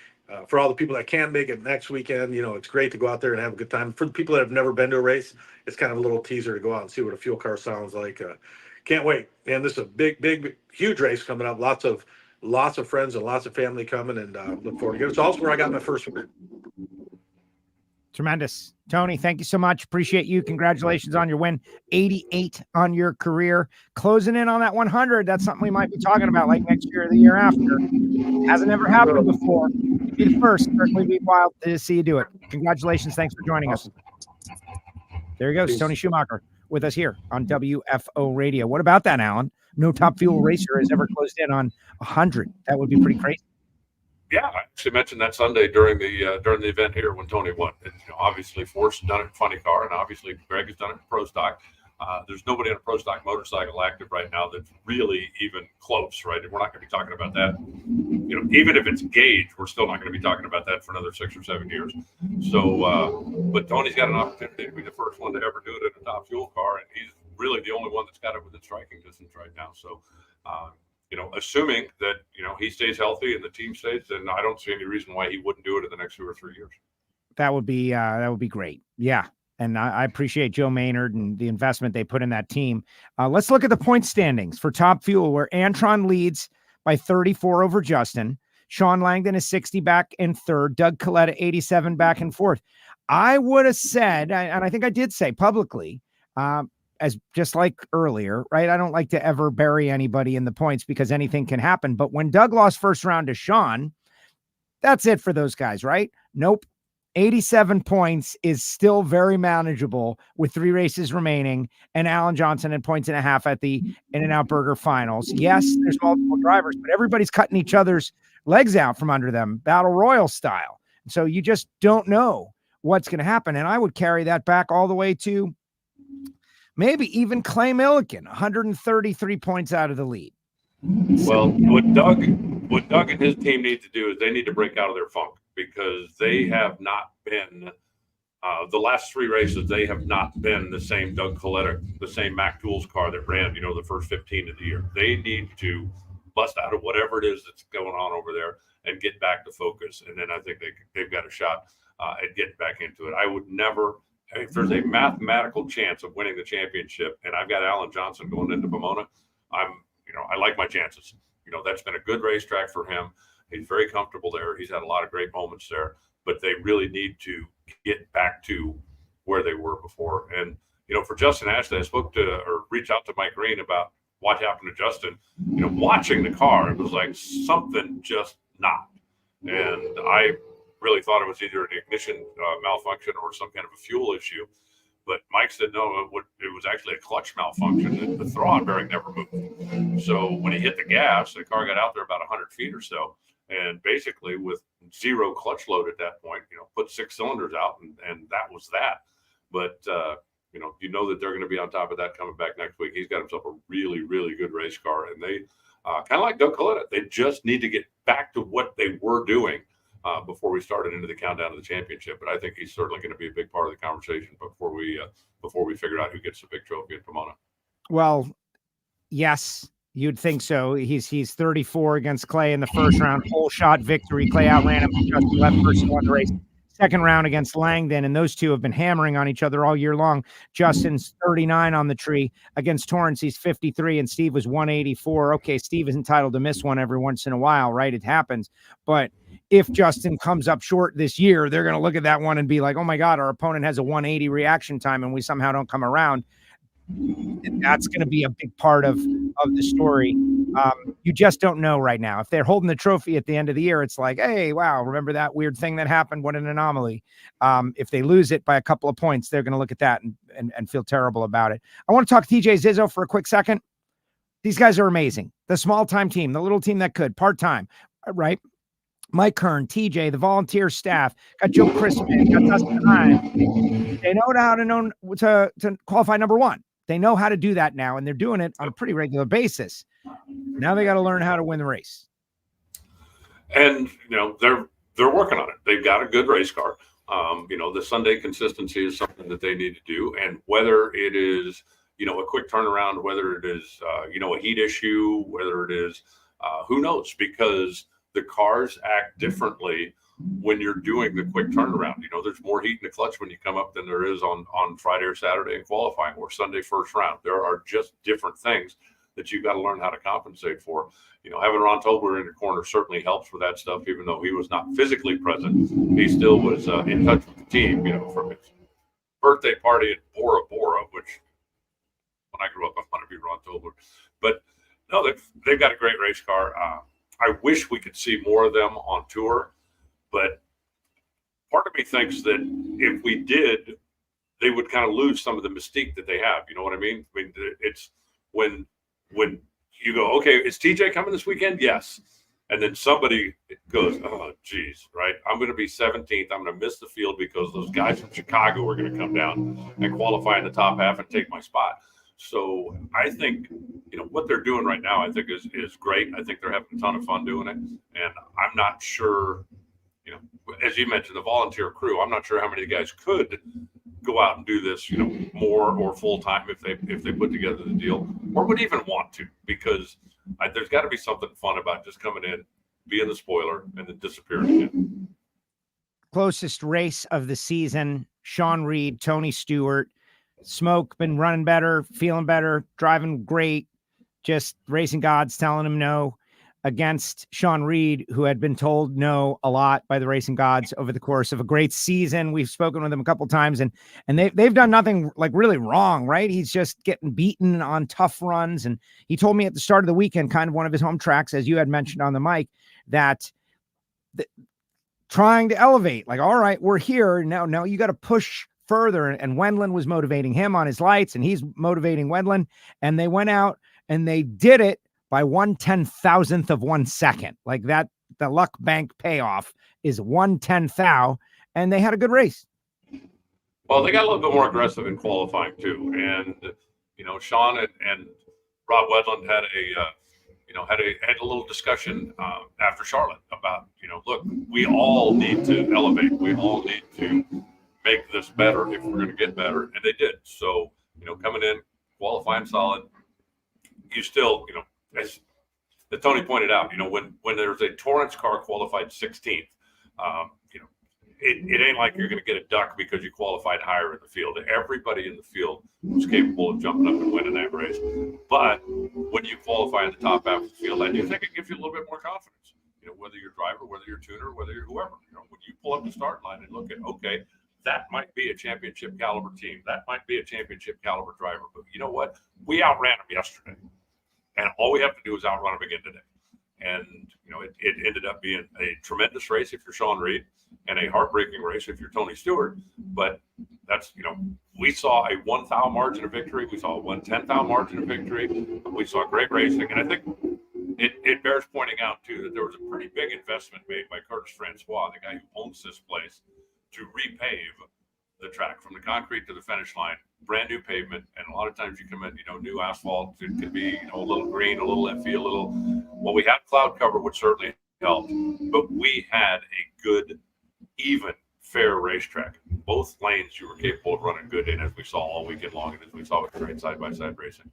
For all the people that can't make it next weekend, you know, it's great to go out there and have a good time. For the people that have never been to a race, it's kind of a little teaser to go out and see what a fuel car sounds like. Can't wait. And this is a big, huge race coming up. Lots of friends and lots of family coming, and look forward to it. It's also where I got my first win.
Tremendous. Tony, thank you so much. Appreciate you. Congratulations on your win. 88 on your career. Closing in on that 100. That's something we might be talking about like next year or the year after. Hasn't ever happened before. You'd be the first. Certainly be wild to see you do it. Congratulations. Thanks for joining us. There he goes. Tony Schumacher with us here on WFO Radio. What about that, Alan? No top fuel racer has ever closed in on 100. That would be pretty crazy.
Yeah, I actually mentioned that Sunday during the event here when Tony won. And, obviously, Forrest done it in funny car, and obviously Greg has done it in pro stock. There's nobody on a pro stock motorcycle active right now that's really even close, right? And we're not going to be talking about that. Even if it's Gage, we're still not going to be talking about that for another 6 or 7 years. So, but Tony's got an opportunity to be the first one to ever do it in a top fuel car, and he's really the only one that's got it within striking distance right now. So, assuming that, he stays healthy and the team stays, then I don't see any reason why he wouldn't do it in the next 2 or 3 years.
That would be great. Yeah. And I appreciate Joe Maynard and the investment they put in that team. Let's look at the point standings for top fuel, where Antron leads by 34 over Justin. Sean Langdon is 60 back in third. Doug Coletta, 87 back in fourth. I would have said, and I think I did say publicly, as just like earlier, right? I don't like to ever bury anybody in the points because anything can happen. But when Doug lost first round to Sean, that's it for those guys, right? Nope. 87 points is still very manageable with 3 races remaining, and Alan Johnson at points and a half at the In-N-Out Burger finals. Yes, there's multiple drivers, but everybody's cutting each other's legs out from under them, battle royal style. So you just don't know what's going to happen. And I would carry that back all the way to maybe even Clay Milliken, 133 points out of the lead.
Well, what Doug and his team need to do is they need to break out of their funk, because they have not been the last 3 races. They have not been the same Doug Coletta, the same Mac Tools car that ran, the first 15 of the year. They need to bust out of whatever it is that's going on over there and get back to focus. And then I think they've got a shot at getting back into it. I would never, if there's a mathematical chance of winning the championship, and I've got Alan Johnson going into Pomona, I like my chances. That's been a good racetrack for him. He's very comfortable there. He's had a lot of great moments there, but they really need to get back to where they were before. And, for Justin Ashley, I reached out to Mike Green about what happened to Justin. Watching the car, it was like something just knocked. And I really thought it was either an ignition malfunction or some kind of a fuel issue. But Mike said, no, it was actually a clutch malfunction. The throw-on bearing never moved. So when he hit the gas, the car got out there about 100 feet or so. And basically with 0 clutch load at that point, put 6 cylinders out, and that was that. But, that they're going to be on top of that coming back next week. He's got himself a really, really good race car. And they, kind of like Doug Coletta, they just need to get back to what they were doing before we started into the countdown to the championship. But I think he's certainly going to be a big part of the conversation before we figure out who gets the big trophy at Pomona.
Well, yes, you'd think so. He's 34 against Clay in the first round, whole shot victory. Clay outran him because he left first one the race. Second round against Langdon, and those two have been hammering on each other all year long. Justin's 39 on the tree against Torrence. He's 53, and Steve was 184. Okay, Steve is entitled to miss one every once in a while, right? It happens. But if Justin comes up short this year, they're going to look at that one and be like, oh my God, our opponent has a 180 reaction time and we somehow don't come around. And that's going to be a big part of the story. You just don't know right now. If they're holding the trophy at the end of the year, it's like, hey, wow, remember that weird thing that happened? What an anomaly. If they lose it by a couple of points, they're going to look at that and feel terrible about it. I want to talk TJ Zizzo for a quick second. These guys are amazing. The small-time team, the little team that could, part-time, right? Mike Kern, TJ, the volunteer staff, got Joe Christman, got Dustin Hine. They know how to qualify number 1. They know how to do that now, and they're doing it on a pretty regular basis. Now they got to learn how to win the race.
And, they're working on it. They've got a good race car. The Sunday consistency is something that they need to do. And whether it is, a quick turnaround, whether it is, a heat issue, whether it is, who knows, because the cars act differently when you're doing the quick turnaround. There's more heat in the clutch when you come up than there is on Friday or Saturday in qualifying or Sunday first round. There are just different things that you've got to learn how to compensate for. Having Ron Tobler in the corner certainly helps with that stuff, even though he was not physically present. He still was in touch with the team, from his birthday party at Bora Bora, which when I grew up, I want to be Ron Tobler. But no, they've got a great race car. I wish we could see more of them on tour, but part of me thinks that if we did, they would kind of lose some of the mystique that they have. You know what I mean? I mean, it's when you go, okay, is TJ coming this weekend? Yes. And then somebody goes, oh, geez, right? I'm going to be 17th. I'm going to miss the field because those guys from Chicago are going to come down and qualify in the top half and take my spot. So I think, what they're doing right now, I think is great. I think they're having a ton of fun doing it. And I'm not sure, as you mentioned, the volunteer crew, I'm not sure how many guys could go out and do this, more or full time if they put together the deal, or would even want to, because there's got to be something fun about just coming in, being the spoiler, and then disappearing again.
Closest race of the season, Sean Reed, Tony Stewart. Smoke been running better, feeling better, driving great. Just racing gods telling him no, against Sean Reed, who had been told no a lot by the racing gods over the course of a great season. We've spoken with him a couple of times, and they've done nothing like really wrong, right? He's just getting beaten on tough runs. And he told me at the start of the weekend, kind of one of his home tracks, as you had mentioned on the mic, that trying to elevate, like, all right, we're here now you got to push further. And Wendland was motivating him on his lights, and he's motivating Wendland, and they went out and they did it by 1/10,000th of 1 second. Like that, the luck bank payoff is 1/10 thou, and they had a good race.
Well, they got a little bit more aggressive in qualifying too. And, Sean and Rob Wendland had a little discussion after Charlotte about, look, we all need to elevate. We all need to make this better if we're going to get better. And they did. So, coming in, qualifying solid, you still, as Tony pointed out, when there's a Torrence car qualified 16th, it ain't like you're going to get a duck because you qualified higher in the field. Everybody in the field was capable of jumping up and winning that race. But when you qualify in the top half of the field, I do think it gives you a little bit more confidence. Whether you're driver, whether you're tuner, whether you're whoever, when you pull up the start line and look at, okay, that might be a championship caliber team. That might be a championship caliber driver. But you know what? We outran them yesterday. And all we have to do is outrun them again today. And, it ended up being a tremendous race if you're Sean Reed and a heartbreaking race if you're Tony Stewart. But that's, we saw a 1 thou margin of victory. We saw a 1/10 thou margin of victory. We saw great racing. And I think it bears pointing out, too, that there was a pretty big investment made by Curtis Francois, the guy who owns this place, to repave the track from the concrete to the finish line, brand new pavement. And a lot of times you come in, new asphalt. It could be, a little green, a little iffy, well, we had cloud cover, which certainly helped, but we had a good, even, fair racetrack. Both lanes you were capable of running good in, as we saw all weekend long, and as we saw with great side-by-side racing.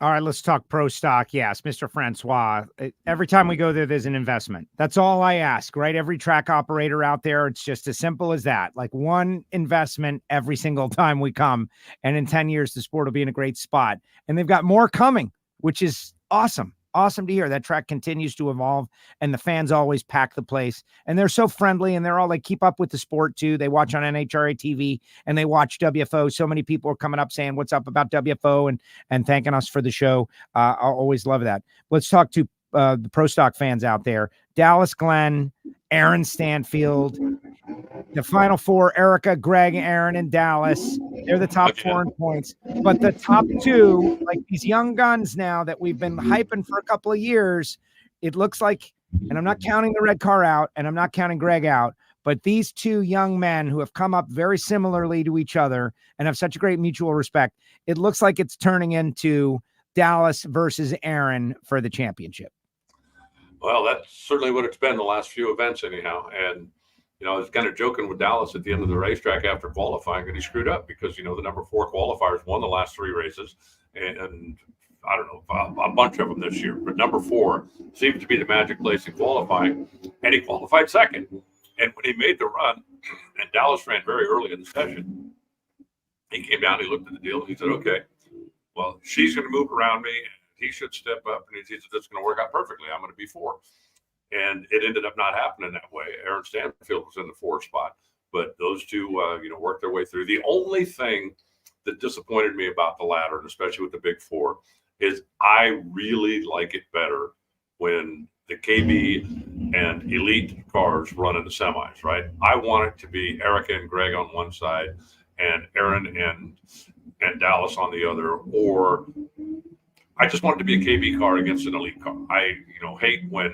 All right, let's talk pro stock. Yes, Mr. Francois. Every time we go there's an investment. That's all I ask, right? Every track operator out there, it's just as simple as that. Like one investment every single time we come. And in 10 years, the sport will be in a great spot. And they've got more coming, which is awesome. Awesome to hear. That track continues to evolve, and the fans always pack the place, and they're so friendly, and they're all like, keep up with the sport too. They watch on NHRA TV and they watch WFO. So many people are coming up saying what's up about WFO and thanking us for the show. I always love that. Let's talk to the pro stock fans out there. Dallas Glenn, Aaron Stanfield, the final four, Erica, Greg, Aaron, and Dallas. They're the top four in points. But the top two, like these young guns now that we've been hyping for a couple of years, it looks like, and I'm not counting the red car out, and I'm not counting Greg out, but these two young men who have come up very similarly to each other and have such a great mutual respect, it looks like it's turning into Dallas versus Aaron for the championship.
Well, that's certainly what it's been the last few events anyhow. And, I was kind of joking with Dallas at the end of the racetrack after qualifying, and he screwed up because, the number 4 qualifiers won the last 3 races. And I don't know, a bunch of them this year. But number 4 seems to be the magic place in qualifying. And he qualified second. And when he made the run, and Dallas ran very early in the session, he came down, he looked at the deal, and he said, okay, well, she's going to move around me. he should step up, and he's just going to work out perfectly. I'm going to be 4. And it ended up not happening that way. Aaron Stanfield was in the 4 spot, but those two, worked their way through. The only thing that disappointed me about the ladder, and especially with the big 4, is I really like it better when the KB and elite cars run in the semis, right? I want it to be Erica and Greg on one side and Aaron and Dallas on the other, or I just want it to be a KB car against an elite car. I, hate when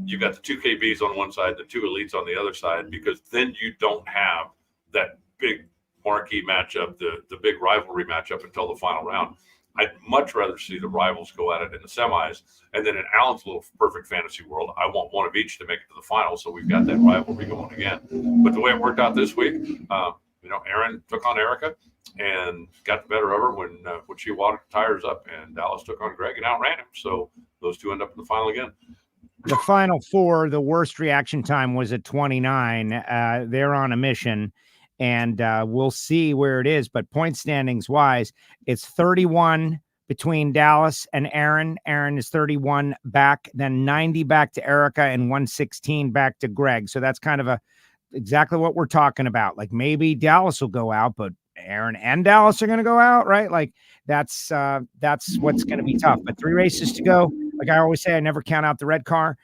you got the 2 KBs on one side, the 2 elites on the other side, because then you don't have that big marquee matchup, the big rivalry matchup until the final round. I'd much rather see the rivals go at it in the semis. And then in Alan's little perfect fantasy world, I want one of each to make it to the final. So we've got that rivalry going again. But the way it worked out this week, Aaron took on Erica and got the better of her when she wadded the tires up, and Dallas took on Greg and outran him. So those two end up in the final again.
The final 4, the worst reaction time was at 29. They're on a mission, and we'll see where it is. But point standings wise, it's 31 between Dallas and Aaron. Aaron is 31 back, then 90 back to Erica, and 116 back to Greg. So that's kind of exactly what we're talking about. Like maybe Dallas will go out, but Aaron and Dallas are going to go out, right? Like that's what's going to be tough. But 3 races to go. Like I always say, I never count out the red car.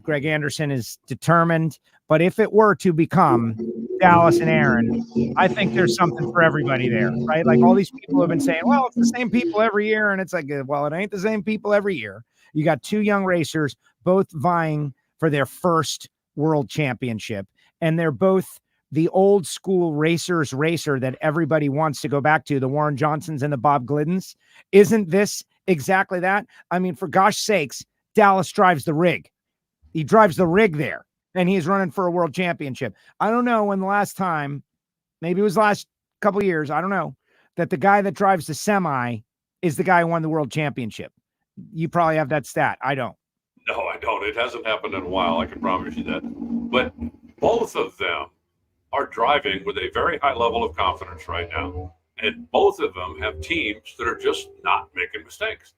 Greg Anderson is determined, but if it were to become Dallas and Aaron, I think there's something for everybody there, right? Like all these people have been saying, well, it's the same people every year. And it's like, well, it ain't the same people every year. You got 2 young racers, both vying for their first world championship. And they're both the old school racer that everybody wants to go back to, the Warren Johnsons and the Bob Gliddens. Isn't this exactly that? I mean, for gosh sakes, Dallas drives the rig. He drives the rig there, and he's running for a world championship. I don't know when the last time, maybe it was last couple of years, I don't know, that the guy that drives the semi is the guy who won the world championship. You probably have that stat. I don't.
No, I don't. It hasn't happened in a while. I can promise you that. But both of them are driving with a very high level of confidence right now. And both of them have teams that are just not making mistakes.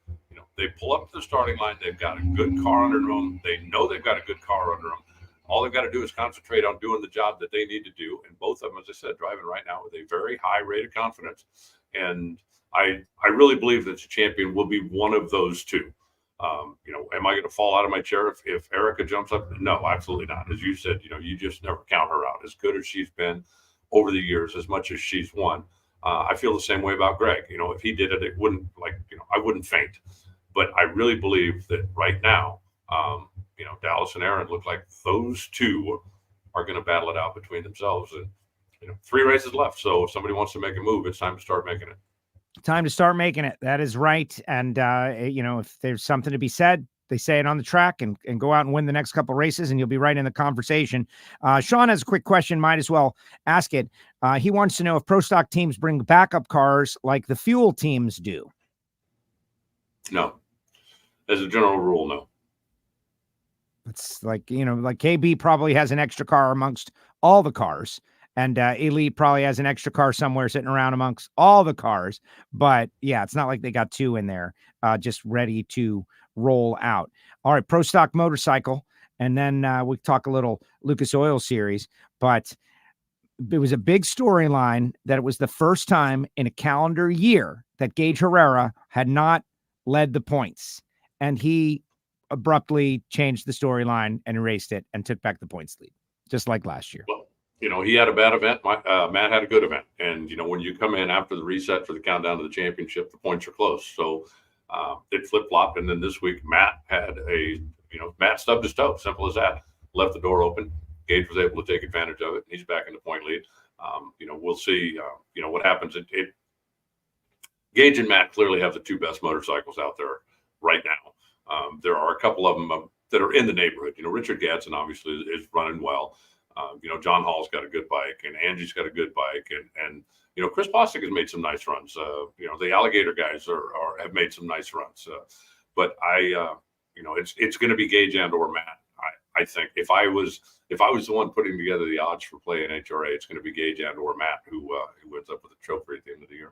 They pull up to the starting line. They've got a good car under them. They know they've got a good car under them. All they've got to do is concentrate on doing the job that they need to do. And both of them, as I said, driving right now with a very high rate of confidence. And I really believe that the champion will be one of those 2. Am I going to fall out of my chair if Erica jumps up? No, absolutely not. As you said, you just never count her out. As good as she's been over the years, as much as she's won, I feel the same way about Greg. If he did it, it wouldn't I wouldn't faint. But I really believe that right now, Dallas and Aaron look like those 2 are going to battle it out between themselves. And 3 races left. So if somebody wants to make a move, it's time to start making it.
Time to start making it. That is right. And, if there's something to be said, they say it on the track and go out and win the next couple races, and you'll be right in the conversation. Sean has a quick question. Might as well ask it. He wants to know if pro stock teams bring backup cars like the fuel teams do.
No. As a general rule, no.
It's like KB probably has an extra car amongst all the cars. And Elite probably has an extra car somewhere sitting around amongst all the cars. But yeah, it's not like they got 2 in there just ready to roll out. All right, Pro Stock Motorcycle. And then we talk a little Lucas Oil Series. But it was a big storyline that it was the first time in a calendar year that Gage Herrera had not led the points. And he abruptly changed the storyline and erased it and took back the points lead, just like last year.
Well, he had a bad event. Matt had a good event. And, when you come in after the reset for the countdown to the championship, the points are close. So it flip-flopped. And then this week, Matt had Matt stubbed his toe. Simple as that. Left the door open. Gage was able to take advantage of it. He's back in the point lead. We'll see, what happens. Gage and Matt clearly have the 2 best motorcycles out there right now. There are a couple of them that are in the neighborhood. Richard Gadsden obviously is running well. John Hall's got a good bike, and Angie's got a good bike, and Chris Bostic has made some nice runs. The Alligator guys have made some nice runs. But it's going to be Gage and or Matt. I think if I was the one putting together the odds for play in NHRA, it's going to be Gage and or Matt who ends up with a trophy at the end of the year.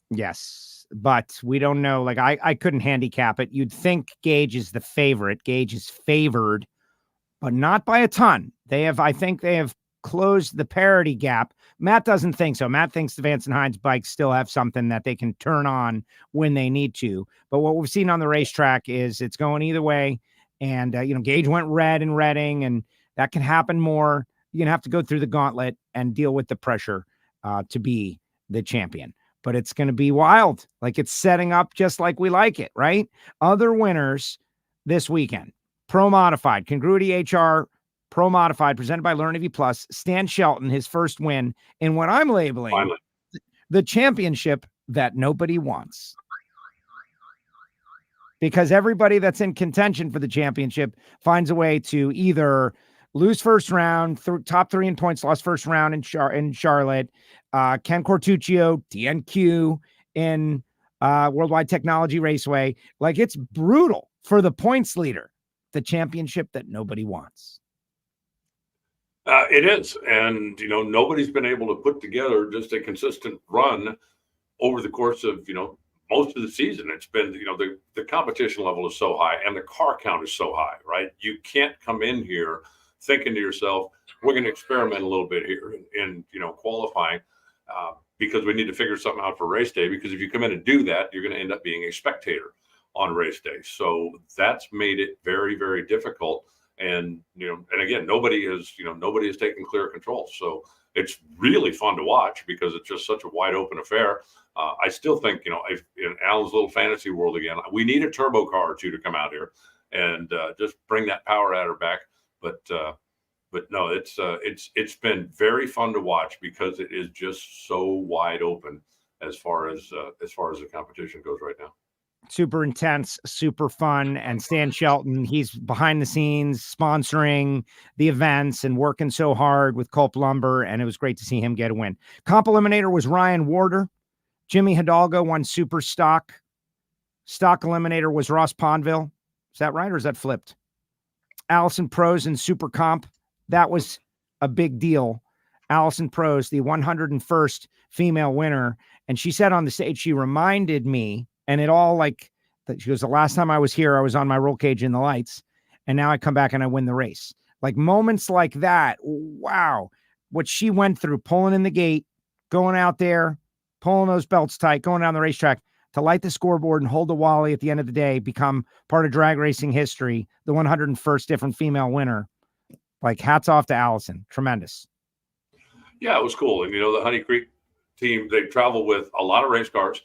Yes, but we don't know. Like I couldn't handicap it. You'd think Gage is the favorite. Gage is favored, but not by a ton. I think they have closed the parity gap. Matt doesn't think so. Matt thinks the Vance and Hines bikes still have something that they can turn on when they need to. But what we've seen on the racetrack is it's going either way. And, Gage went red in Reading, and that can happen more. You're going to have to go through the gauntlet and deal with the pressure to be the champion. But it's going to be wild. Like, it's setting up just like we like it, right? Other winners this weekend. Pro Modified, Congruity HR, Pro Modified, presented by Learn EV Plus. Stan Shelton, his first win in what I'm labeling the championship that nobody wants. Because everybody that's in contention for the championship finds a way to either lose first round, top 3 in points, lost first round in Charlotte. Ken Cortuccio, DNQ in Worldwide Technology Raceway. Like, it's brutal for the points leader, the championship that nobody wants.
It is. And, nobody's been able to put together just a consistent run over the course of, most of the season. It's been, the competition level is so high and the car count is so high, right? You can't come in here thinking to yourself, we're going to experiment a little bit here in qualifying because we need to figure something out for race day. Because if you come in and do that, you're going to end up being a spectator on race day. So that's made it very, very difficult. And, and again, nobody has taken clear control. So it's really fun to watch because it's just such a wide open affair. I still think, if in Alan's little fantasy world again, we need a turbo car or two to come out here and just bring that power adder back. But no, it's been very fun to watch because it is just so wide open as far as the competition goes right now.
Super intense, super fun. And Stan Shelton, he's behind the scenes sponsoring the events and working so hard with Culp Lumber. And it was great to see him get a win. Comp Eliminator was Ryan Warder. Jimmy Hidalgo won Super Stock. Stock Eliminator was Ross Pondville. Is that right? Or is that flipped? Allison Pros and Super Comp. That was a big deal. Allison Pros, the 101st female winner. And she said on the stage, she reminded me, and it all like, she goes, the last time I was here, I was on my roll cage in the lights. And now I come back and I win the race. Like moments like that. Wow. What she went through, pulling in the gate, going out there, pulling those belts tight, going down the racetrack to light the scoreboard and hold the Wally at the end of the day, become part of drag racing history, the 101st different female winner. Like, hats off to Allison. Tremendous.
Yeah, it was cool. And, the Honey Creek team, they travel with a lot of race cars.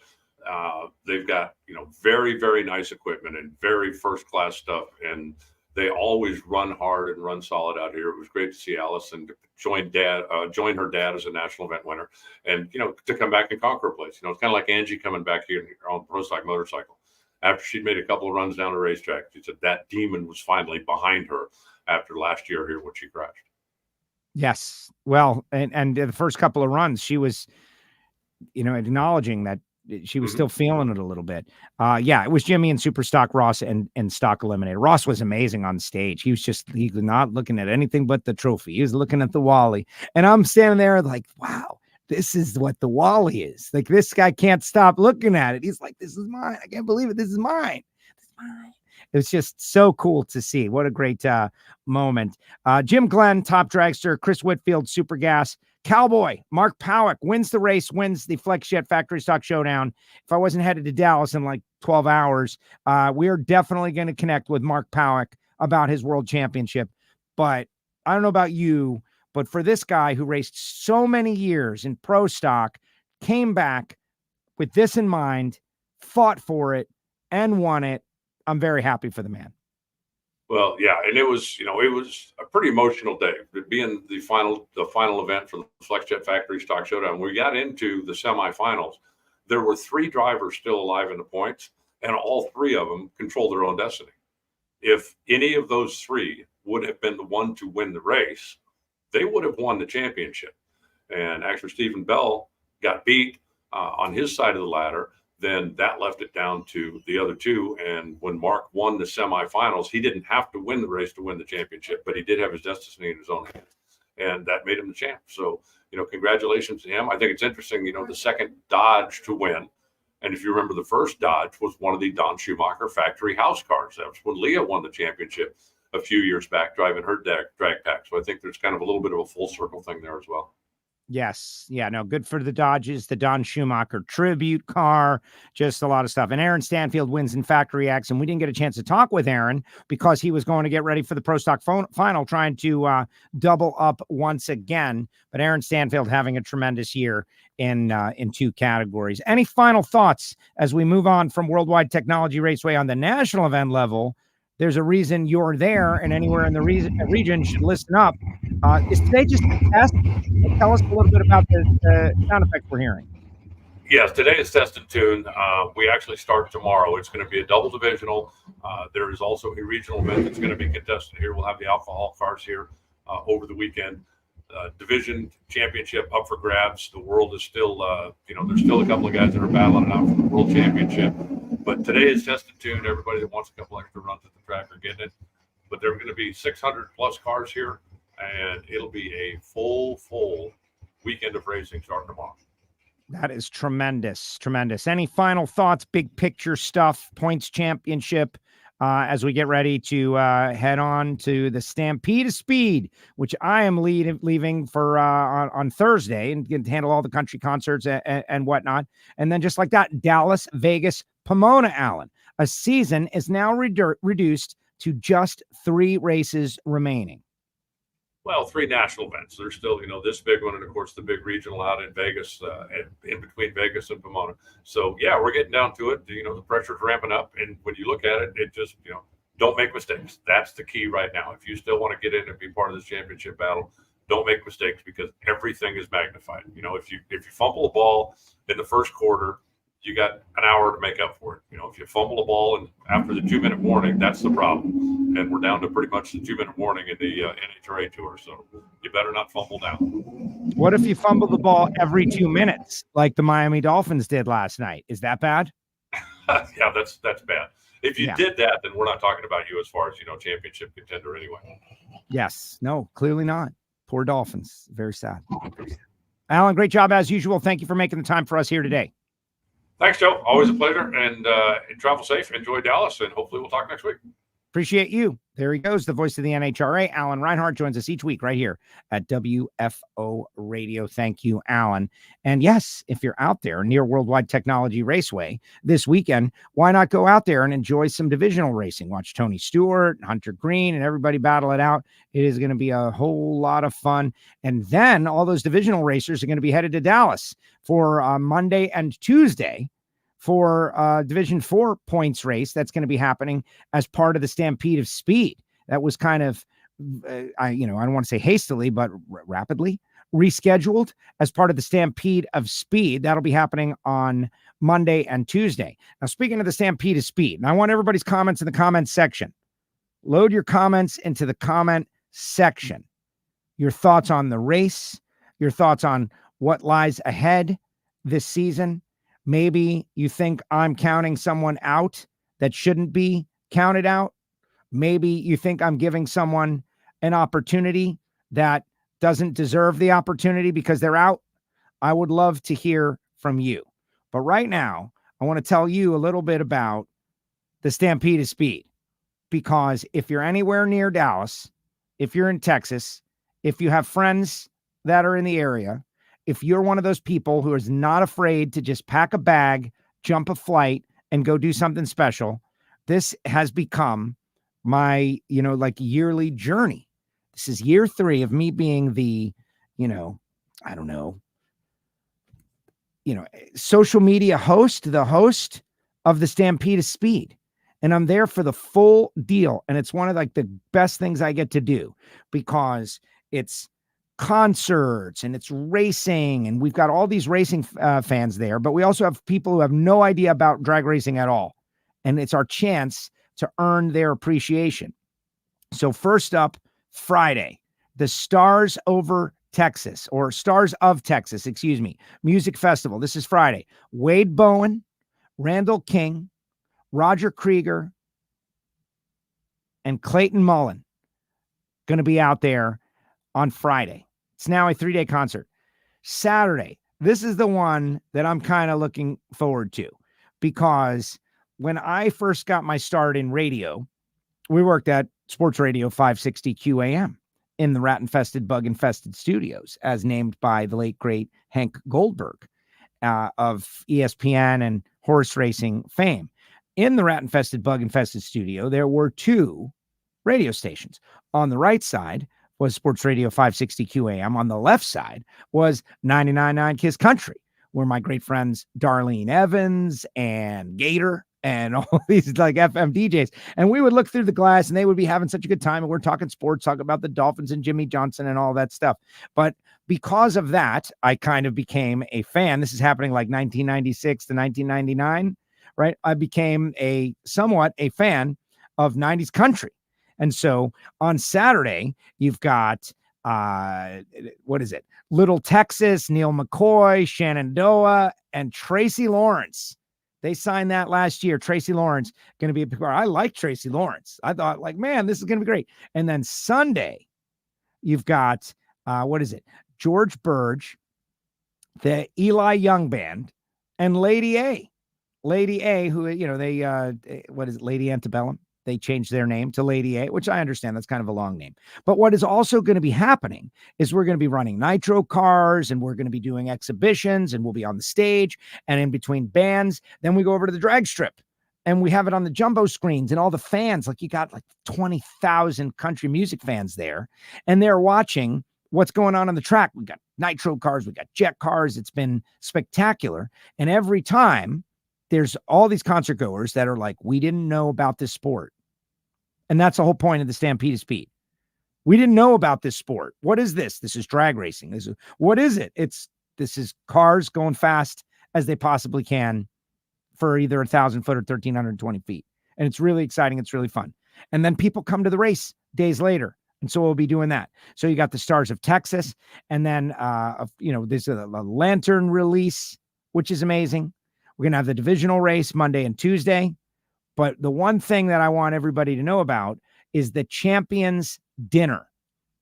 They've got, very, very nice equipment and very first-class stuff. And they always run hard and run solid out here. It was great to see Allison join her dad as a national event winner and, to come back and conquer a place. It's kind of like Angie coming back here on Pro Stock Motorcycle. After she'd made a couple of runs down the racetrack, she said that demon was finally behind her after last year here when she crashed.
Yes. Well, and the first couple of runs, she was, acknowledging that she was still feeling it a little bit. Yeah, it was Jimmy and Super Stock, Ross and Stock Eliminator. Ross was amazing on stage. He was not looking at anything but the trophy. He was looking at the Wally. And I'm standing there like, wow, this is what the Wally is. Like, this guy can't stop looking at it. He's like, this is mine. I can't believe it. This is mine. This is mine. It was just so cool to see. What a great moment. Jim Glenn, top dragster. Chris Whitfield, Super Gas. Cowboy, Mark Powick wins the race, wins the FlexJet Factory Stock Showdown. If I wasn't headed to Dallas in like 12 hours, we are definitely going to connect with Mark Powick about his world championship. But I don't know about you, but for this guy who raced so many years in pro stock, came back with this in mind, fought for it, and won it, I'm very happy for the man.
Well, yeah, and it was a pretty emotional day. Being the final event for the FlexJet Factory Stock Showdown, we got into the semifinals. There were 3 drivers still alive in the points, and all 3 of them controlled their own destiny. If any of those 3 would have been the one to win the race, they would have won the championship. And actually, Stephen Bell got beat on his side of the ladder. Then that left it down to the other 2. And when Mark won the semifinals, he didn't have to win the race to win the championship, but he did have his destiny in his own hands. And that made him the champ. So, congratulations to him. I think it's interesting, the second Dodge to win And if you remember, the first Dodge was one of the Don Schumacher factory house cars. That was when Leah won the championship a few years back, driving her drag pack. So I think there's kind of a little bit of a full circle thing there as well.
Yes. Yeah, no, good for the Dodges, the Don Schumacher tribute car, just a lot of stuff. And Aaron Stanfield wins in Factory X, and we didn't get a chance to talk with Aaron because he was going to get ready for the Pro Stock final, trying to double up once again. But Aaron Stanfield having a tremendous year in 2 categories. Any final thoughts as we move on from Worldwide Technology Raceway on the national event level? There's a reason you're there, and anywhere in the region should listen up. Is today just a test? Tell us a little bit about the sound effects we're hearing.
Yes, today is test and tune. We actually start tomorrow. It's going to be a double divisional. There is also a regional event that's going to be contested here. We'll have the alcohol cars here over the weekend. Division championship up for grabs. The world is still, there's still a couple of guys that are battling it out for the world championship. But today is test and tune. Everybody that wants a couple extra runs at the track are getting it. But there are going to be 600 plus cars here, and it'll be a full weekend of racing starting tomorrow.
That is tremendous. Any final thoughts, big picture stuff, points championship, as we get ready to head on to the Stampede of Speed, which I am leaving for on Thursday and get to handle all the country concerts and whatnot. And then just like that, Dallas, Vegas, Pomona, Allen. A season is now reduced to just 3 races remaining.
Well, 3 national events. There's still, this big one, and of course the big regional out in Vegas, in between Vegas and Pomona. So yeah, we're getting down to it. The pressure's ramping up, and when you look at it, it just, don't make mistakes. That's the key right now. If you still want to get in and be part of this championship battle, don't make mistakes because everything is magnified. If you fumble a ball in the first quarter, you got an hour to make up for it. If you fumble a ball and after the 2-minute warning, that's the problem. And we're down to pretty much the 2-minute warning in the NHRA Tour. So you better not fumble down.
What if you fumble the ball every 2 minutes, like the Miami Dolphins did last night? Is that bad?
Yeah, that's bad. If you did that, then we're not talking about you as far as, championship contender anyway.
Yes. No, clearly not. Poor Dolphins. Very sad. Alan, great job as usual. Thank you for making the time for us here today.
Thanks, Joe. Always a pleasure. And travel safe. Enjoy Dallas. And hopefully we'll talk next week.
Appreciate you. There he goes. The voice of the NHRA, Alan Reinhart, joins us each week right here at WFO Radio. Thank you, Alan. And yes, if you're out there near Worldwide Technology Raceway this weekend, why not go out there and enjoy some divisional racing? Watch Tony Stewart, Hunter Green, and everybody battle it out. It is going to be a whole lot of fun. And then all those divisional racers are going to be headed to Dallas for Monday and Tuesday for Division 4 points race that's going to be happening as part of the Stampede of Speed. That was kind of, I don't want to say hastily, but rapidly rescheduled as part of the Stampede of Speed. That'll be happening on Monday and Tuesday. Now, speaking of the Stampede of Speed, and I want everybody's comments in the comments section. Load your comments into the comment section. Your thoughts on the race, your thoughts on what lies ahead this season. Maybe you think I'm counting someone out that shouldn't be counted out. Maybe you think I'm giving someone an opportunity that doesn't deserve the opportunity because they're out. I would love to hear from you. But right now, I want to tell you a little bit about the Stampede of Speed. Because if you're anywhere near Dallas, if you're in Texas, if you have friends that are in the area, if you're one of those people who is not afraid to just pack a bag, jump a flight, and go do something special, this has become my, yearly journey. This is year 3 of me being the, social media host, the host of the Stampede of Speed. And I'm there for the full deal. And it's one of the best things I get to do because it's concerts and it's racing, and we've got all these racing fans there, but we also have people who have no idea about drag racing at all, and it's our chance to earn their appreciation. So first up, Friday, the Stars of Texas Music Festival. This is Friday. Wade Bowen, Randall King, Roger Krieger, and Clayton Mullen going to be out there on Friday. It's now a 3-day concert. Saturday, this is the one that I'm kind of looking forward to. because when I first got my start in radio, we worked at Sports Radio 560 QAM in the rat-infested, bug-infested studios, as named by the late, great Hank Goldberg of ESPN and horse racing fame. In the rat-infested, bug-infested studio, there were 2 radio stations. On the right side was Sports Radio 560 QAM. On the left side was 99.9 Kiss Country, where my great friends Darlene Evans and Gator and all these like FM DJs. And we would look through the glass and they would be having such a good time. And we're talking sports, talking about the Dolphins and Jimmy Johnson and all that stuff. But because of that, I kind of became a fan. This is happening like 1996 to 1999, right? I became somewhat a fan of 90s country. And so on Saturday, you've got, Little Texas, Neil McCoy, Shenandoah, and Tracy Lawrence. They signed that last year. Tracy Lawrence going to be a big part. I like Tracy Lawrence. I thought, like, man, this is going to be great. And then Sunday, you've got, George Burge, the Eli Young Band, and Lady A. Lady A, who, Lady Antebellum? They changed their name to Lady A, which I understand. That's kind of a long name. But what is also going to be happening is we're going to be running nitro cars and we're going to be doing exhibitions and we'll be on the stage and in between bands. Then we go over to the drag strip and we have it on the jumbo screens and all the fans, like you got like 20,000 country music fans there and they're watching what's going on the track. We got nitro cars, we got jet cars. It's been spectacular. And every time there's all these concert goers that are like, we didn't know about this sport. And that's the whole point of the Stampede of Speed. We didn't know about this sport. What is this? This is drag racing. What is it? This is cars going fast as they possibly can for either 1,000 foot or 1,320 feet. And it's really exciting. It's really fun. And then people come to the race days later. And so we'll be doing that. So you got the Stars of Texas. And then, there's a lantern release, which is amazing. We're going to have the divisional race Monday and Tuesday. But the one thing that I want everybody to know about is the Champions Dinner,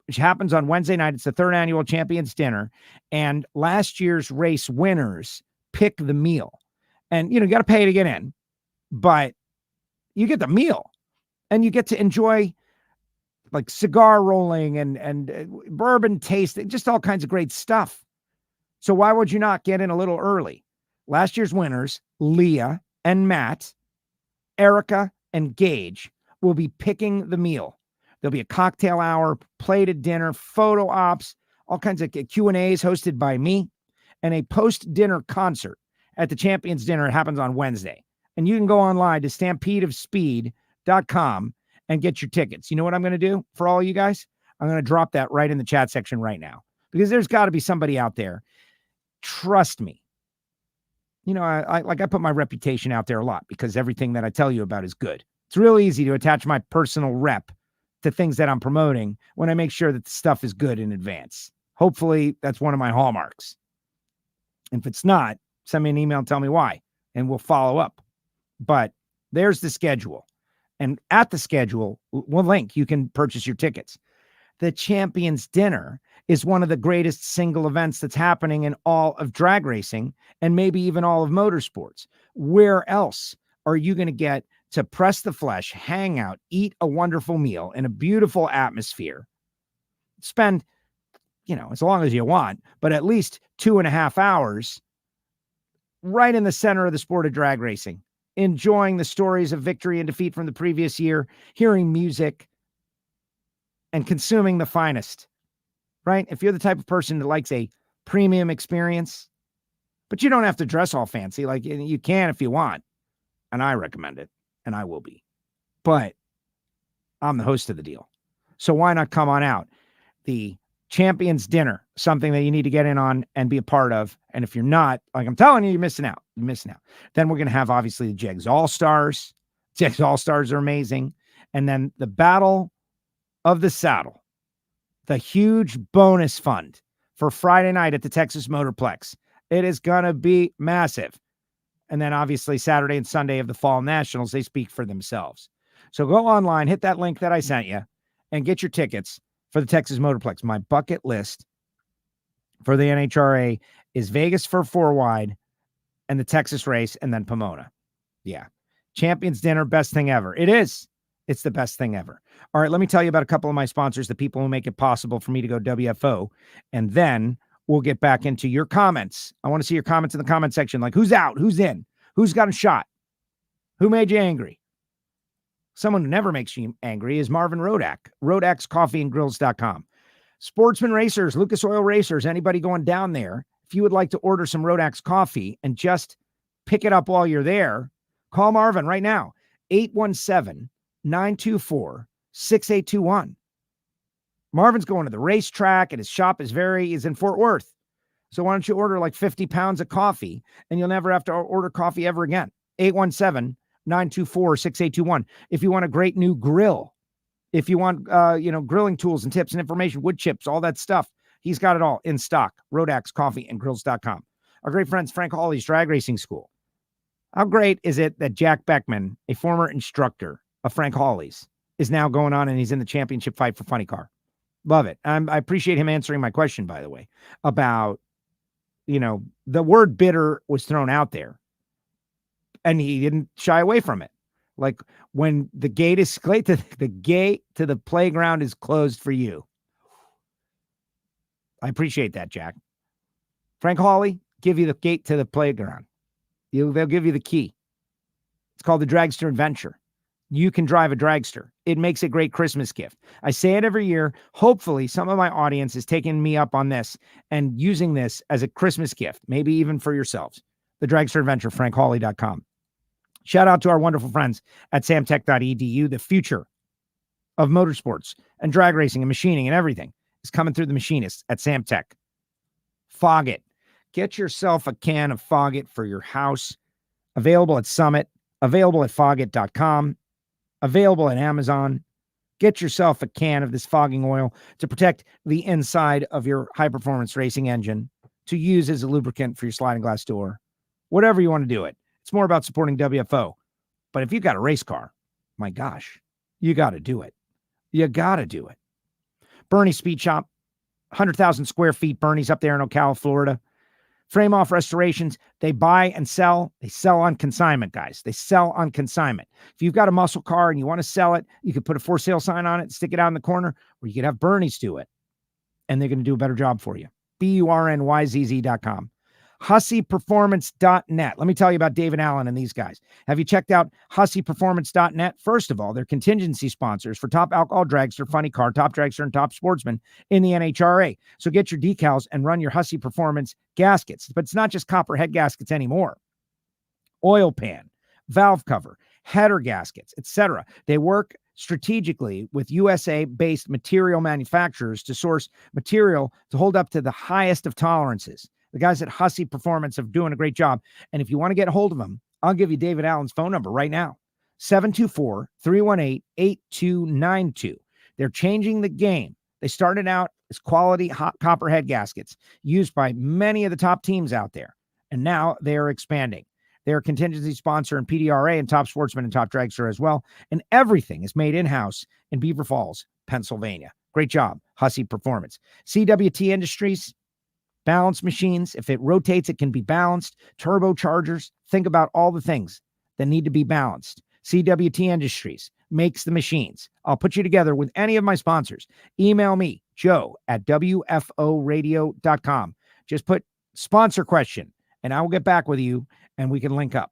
which happens on Wednesday night. It's the 3rd annual Champions Dinner. And last year's race winners pick the meal. And, you got to pay to get in. But you get the meal. And you get to enjoy like cigar rolling and bourbon tasting, just all kinds of great stuff. So why would you not get in a little early? Last year's winners, Leah and Matt, Erica and Gage, will be picking the meal. There'll be a cocktail hour, plated dinner, photo ops, all kinds of Q&As hosted by me, and a post-dinner concert at the Champions Dinner. It happens on Wednesday. And you can go online to stampedeofspeed.com and get your tickets. You know what I'm going to do for all you guys? I'm going to drop that right in the chat section right now because there's got to be somebody out there. Trust me. I put my reputation out there a lot because everything that I tell you about is good. It's really easy to attach my personal rep to things that I'm promoting when I make sure that the stuff is good in advance. Hopefully that's one of my hallmarks. And if it's not, send me an email and tell me why, and we'll follow up. But there's the schedule. And at the schedule, one link, you can purchase your tickets. The Champions Dinner is one of the greatest single events that's happening in all of drag racing and maybe even all of motorsports. Where else are you going to get to press the flesh, hang out, eat a wonderful meal in a beautiful atmosphere, spend, as long as you want, but at least 2.5 hours right in the center of the sport of drag racing, enjoying the stories of victory and defeat from the previous year, hearing music, and consuming the finest, right? If you're the type of person that likes a premium experience, but you don't have to dress all fancy, like you can if you want, and I recommend it, and I will be. But I'm the host of the deal. So why not come on out? The Champions Dinner, something that you need to get in on and be a part of. And if you're not, like I'm telling you, you're missing out. You're missing out. Then we're going to have, obviously, the Jegs All-Stars. Jegs All-Stars are amazing. And then the Battle of the Saddle, the huge bonus fund for Friday night at the Texas Motorplex. It is going to be massive. And then obviously Saturday and Sunday of the Fall Nationals, they speak for themselves. So go online, hit that link that I sent you, and get your tickets for the Texas Motorplex. My bucket list for the NHRA is Vegas for 4 wide and the Texas race and then Pomona. Yeah. Champions Dinner, best thing ever. It is. It's the best thing ever. All right, let me tell you about a couple of my sponsors, the people who make it possible for me to go WFO, and then we'll get back into your comments. I want to see your comments in the comment section, like who's out, who's in, who's got a shot, who made you angry. Someone who never makes you angry is Marvin Rodak, Rodak'sCoffeeandGrills.com. Sportsman Racers, Lucas Oil Racers, anybody going down there, if you would like to order some Rodak's coffee and just pick it up while you're there, call Marvin right now, 817-924-6821. Marvin's going to the racetrack and his shop is in Fort Worth. So why don't you order like 50 pounds of coffee and you'll never have to order coffee ever again. 817-924-6821. If you want a great new grill, if you want, grilling tools and tips and information, wood chips, all that stuff, he's got it all in stock. Rodak'sCoffeeandGrills.com. Our great friends, Frank Hawley's Drag Racing School. How great is it that Jack Beckman, a former instructor of Frank Hawley's, is now going on and he's in the championship fight for Funny Car? Love it. I appreciate him answering my question, by the way, about, the word bitter was thrown out there and he didn't shy away from it. Like when the gate to the playground is closed for you. I appreciate that, Jack. Frank Hawley, give you the gate to the playground. They'll give you the key. It's called the Dragster Adventure. You can drive a dragster. It makes a great Christmas gift. I say it every year. Hopefully, some of my audience is taking me up on this and using this as a Christmas gift, maybe even for yourselves. The Dragster Adventure, FrankHawley.com. Shout out to our wonderful friends at samtech.edu. The future of motorsports and drag racing and machining and everything is coming through the machinists at Samtech. Foggit. Get yourself a can of Foggit for your house. Available at Summit. Available at Foggit.com. Available at Amazon. Get yourself a can of this fogging oil to protect the inside of your high-performance racing engine, to use as a lubricant for your sliding glass door. Whatever you want to do it. It's more about supporting WFO. But if you've got a race car, my gosh, you got to do it. You got to do it. Bernie Speed Shop, 100,000 square feet. Bernie's up there in Ocala, Florida. Frame off restorations. They buy and sell. They sell on consignment, guys. They sell on consignment. If you've got a muscle car and you want to sell it, you could put a for sale sign on it, stick it out in the corner, or you could have Bernie's do it. And they're going to do a better job for you. BURNYZZ.com. HusseyPerformance.net. Let me tell you about David Allen and these guys. Have you checked out HusseyPerformance.net? First of all, they're contingency sponsors for Top Alcohol Dragster, Funny Car, Top Dragster, and Top Sportsman in the NHRA. So get your decals and run your Hussey Performance gaskets. But it's not just copper head gaskets anymore. Oil pan, valve cover, header gaskets, etc. They work strategically with USA-based material manufacturers to source material to hold up to the highest of tolerances. The guys at Hussey Performance are doing a great job. And if you want to get a hold of them, I'll give you David Allen's phone number right now. 724-318-8292. They're changing the game. They started out as quality hot copper head gaskets used by many of the top teams out there. And now they're expanding. They're a contingency sponsor in PDRA and Top Sportsman and Top Dragster as well. And everything is made in-house in Beaver Falls, Pennsylvania. Great job, Hussey Performance. CWT Industries, balance machines. If it rotates, it can be balanced. Turbochargers. Think about all the things that need to be balanced. CWT Industries makes the machines. I'll put you together with any of my sponsors. Email me, joe@wforadio.com. Just put sponsor question and I will get back with you and we can link up.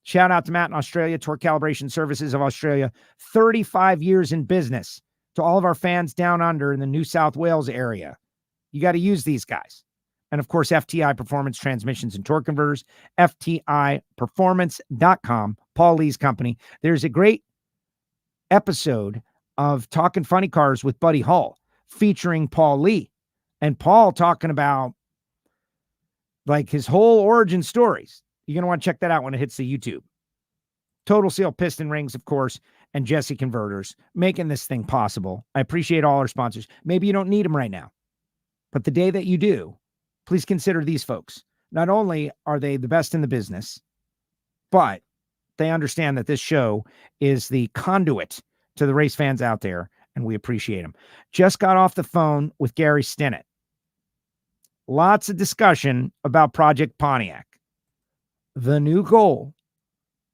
Shout out to Matt in Australia, Torque Calibration Services of Australia. 35 years in business. To all of our fans down under in the New South Wales area, you got to use these guys. And of course, FTI Performance Transmissions and Torque Converters, FTIperformance.com, Paul Lee's company. There's a great episode of Talking Funny Cars with Buddy Hull featuring Paul Lee. And Paul talking about like his whole origin stories. You're going to want to check that out when it hits the YouTube. Total Seal Piston Rings, of course, and Jesse Converters, making this thing possible. I appreciate all our sponsors. Maybe you don't need them right now, but the day that you do, please consider these folks. Not only are they the best in the business, but they understand that this show is the conduit to the race fans out there, and we appreciate them. Just got off the phone with Gary Stinnett. Lots of discussion about Project Pontiac. The new goal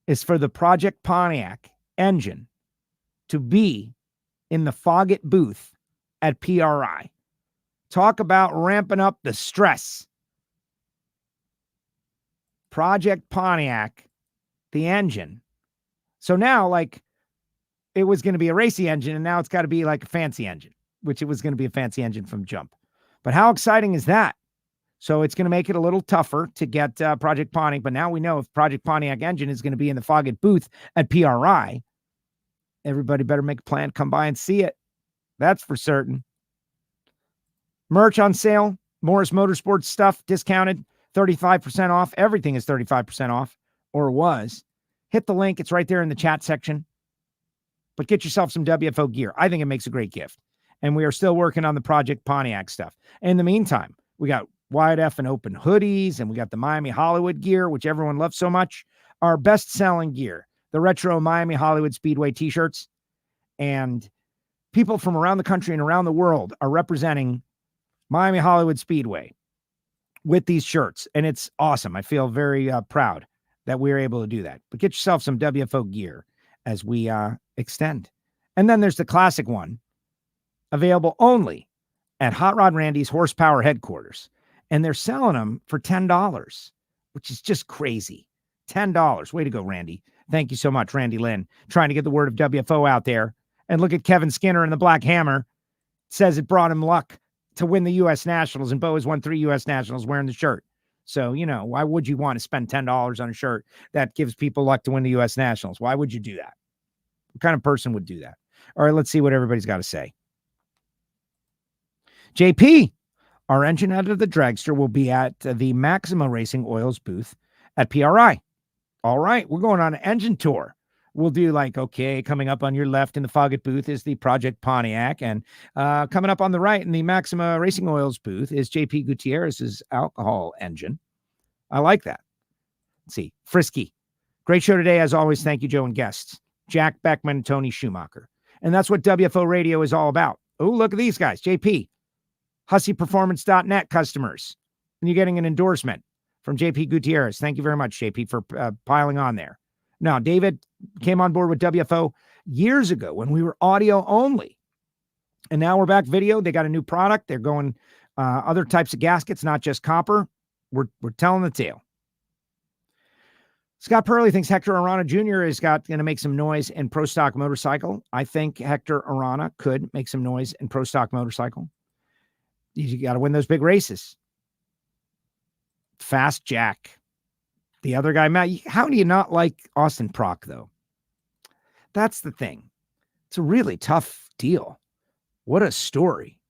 is for the Project Pontiac engine to be in the Foggett booth at PRI. Talk about ramping up the stress. Project Pontiac, the engine. So now, like, it was going to be a racy engine, and now it's got to be like a fancy engine, which it was going to be a fancy engine from jump. But how exciting is that? So it's going to make it a little tougher to get Project Pontiac, but now we know if Project Pontiac engine is going to be in the Foggett booth at PRI, everybody better make a plan, come by and see it. That's for certain. Merch on sale, Morris Motorsports stuff discounted, 35% off. Everything is 35% off, or was. Hit the link. It's right there in the chat section. But get yourself some WFO gear. I think it makes a great gift. And we are still working on the Project Pontiac stuff. In the meantime, we got wide F and open hoodies, and we got the Miami Hollywood gear, which everyone loves so much. Our best-selling gear, the retro Miami Hollywood Speedway t-shirts. And people from around the country and around the world are representing Miami Hollywood Speedway with these shirts. And it's awesome. I feel very proud that we were able to do that. But get yourself some WFO gear as we extend. And then there's the classic one, available only at Hot Rod Randy's Horsepower headquarters. And they're selling them for $10, which is just crazy. $10. Way to go, Randy. Thank you so much, Randy Lynn, trying to get the word of WFO out there. And look at Kevin Skinner in the Black Hammer. Says it brought him luck to win the U.S. Nationals, and Bo has won 3 U.S. Nationals wearing the shirt. So, you know, why would you want to spend $10 on a shirt that gives people luck to win the U.S. Nationals? Why would you do that? What kind of person would do that? All right, let's see what everybody's got to say. JP, our engine out of the dragster, will be at the Maxima Racing Oils booth at PRI. All right, we're going on an engine tour. We'll do like, okay, coming up on your left in the Foggett booth is the Project Pontiac, and coming up on the right in the Maxima Racing Oils booth is JP Gutierrez's alcohol engine. I like that. Let's see. Frisky. Great show today, as always. Thank you, Joe and guests. Jack Beckman, Tony Schumacher. And that's what WFO Radio is all about. Oh, look at these guys. JP, HusseyPerformance.net customers. And you're getting an endorsement from JP Gutierrez. Thank you very much, JP, for piling on there. Now, David came on board with WFO years ago when we were audio only. And now we're back video. They got a new product. They're going other types of gaskets, not just copper. We're telling the tale. Scott Purley thinks Hector Arana Jr. is going to make some noise in Pro Stock Motorcycle. I think Hector Arana could make some noise in Pro Stock Motorcycle. You got to win those big races. Fast Jack. The other guy, Matt, how do you not like Austin Prock, though? That's the thing. It's a really tough deal. What a story.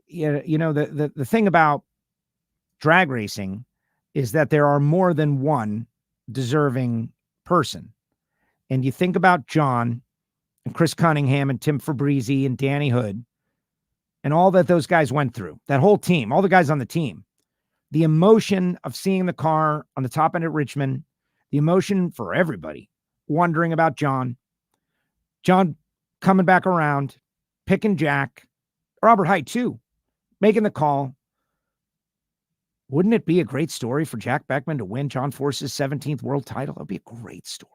You know, the thing about drag racing is that there are more than one deserving person. And you think about John and Chris Cunningham and Tim Fabrizi and Danny Hood and all that those guys went through, that whole team, all the guys on the team. The emotion of seeing the car on the top end at Richmond, the emotion for everybody wondering about John coming back around, picking Jack, Robert Height too, making the call. Wouldn't it be a great story for Jack Beckman to win John Force's 17th world title? It would be a great story.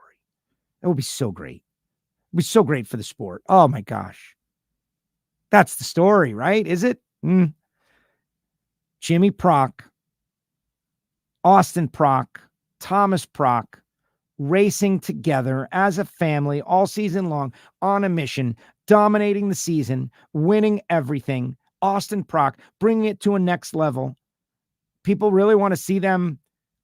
It would be so great. It would be so great for the sport. Oh my gosh. That's the story, right? Is it? Jimmy Prock, Austin Prock, Thomas Prock, racing together as a family all season long on a mission, dominating the season, winning everything. Austin Prock, bringing it to a next level. People really want to see them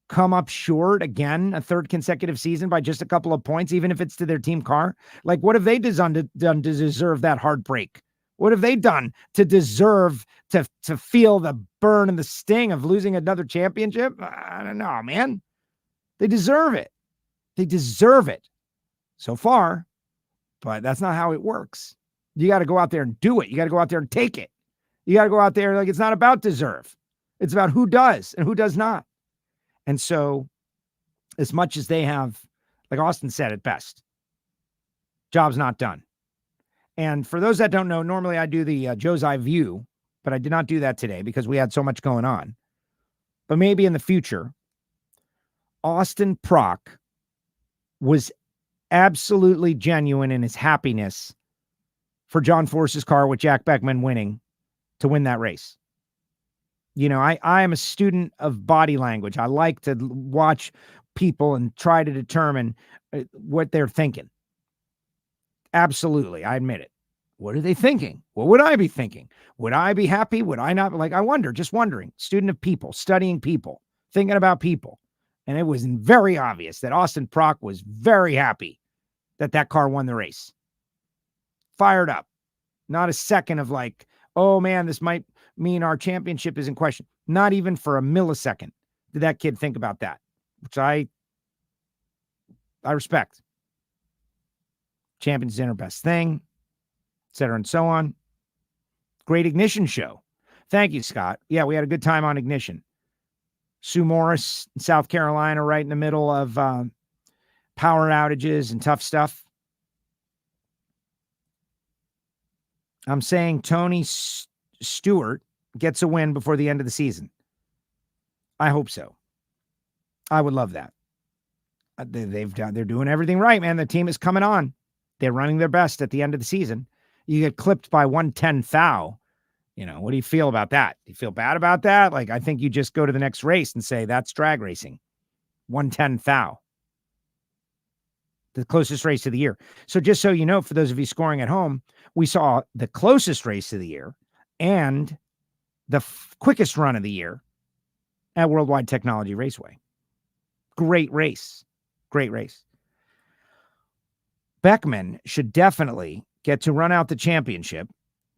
come up short again, a third consecutive season by just a couple of points, even if it's to their team car. Like, what have they done to deserve that heartbreak? What have they done to deserve to feel the burn and the sting of losing another championship? I don't know, man. They deserve it. They deserve it so far, but that's not how it works. You got to go out there and do it. You got to go out there and take it. You got to go out there like it's not about deserve. It's about who does and who does not. And so as much as they have, like Austin said it best, job's not done. And for those that don't know, normally I do the Joe's Eye View, but I did not do that today because we had so much going on. But maybe in the future, Austin Prock was absolutely genuine in his happiness for John Force's car with Jack Beckman winning to win that race. You know, I am a student of body language. I like to watch people and try to determine what they're thinking. Absolutely. I admit it. What are they thinking? What would I be thinking? Would I be happy? Would I not? Like, I wonder, just wondering. Student of people, studying people, thinking about people. And it was very obvious that Austin Prock was very happy that that car won the race. Fired up. Not a second of like, oh man, this might mean our championship is in question. Not even for a millisecond did that kid think about that, which I respect. Champions dinner, best thing, et cetera, and so on. Great Ignition show. Thank you, Scott. Yeah, we had a good time on Ignition. Sue Morris, South Carolina, right in the middle of power outages and tough stuff. I'm saying Tony Stewart gets a win before the end of the season. I hope so. I would love that. They're doing everything right, man. The team is coming on. They're running their best at the end of the season. You get clipped by 110 thou. You know, what do you feel about that? Do you feel bad about that? Like, I think you just go to the next race and say, that's drag racing. 110 thou. The closest race of the year. So just so you know, for those of you scoring at home, we saw the closest race of the year and the quickest run of the year at Worldwide Technology Raceway. Great race. Great race. Beckman should definitely get to run out the championship.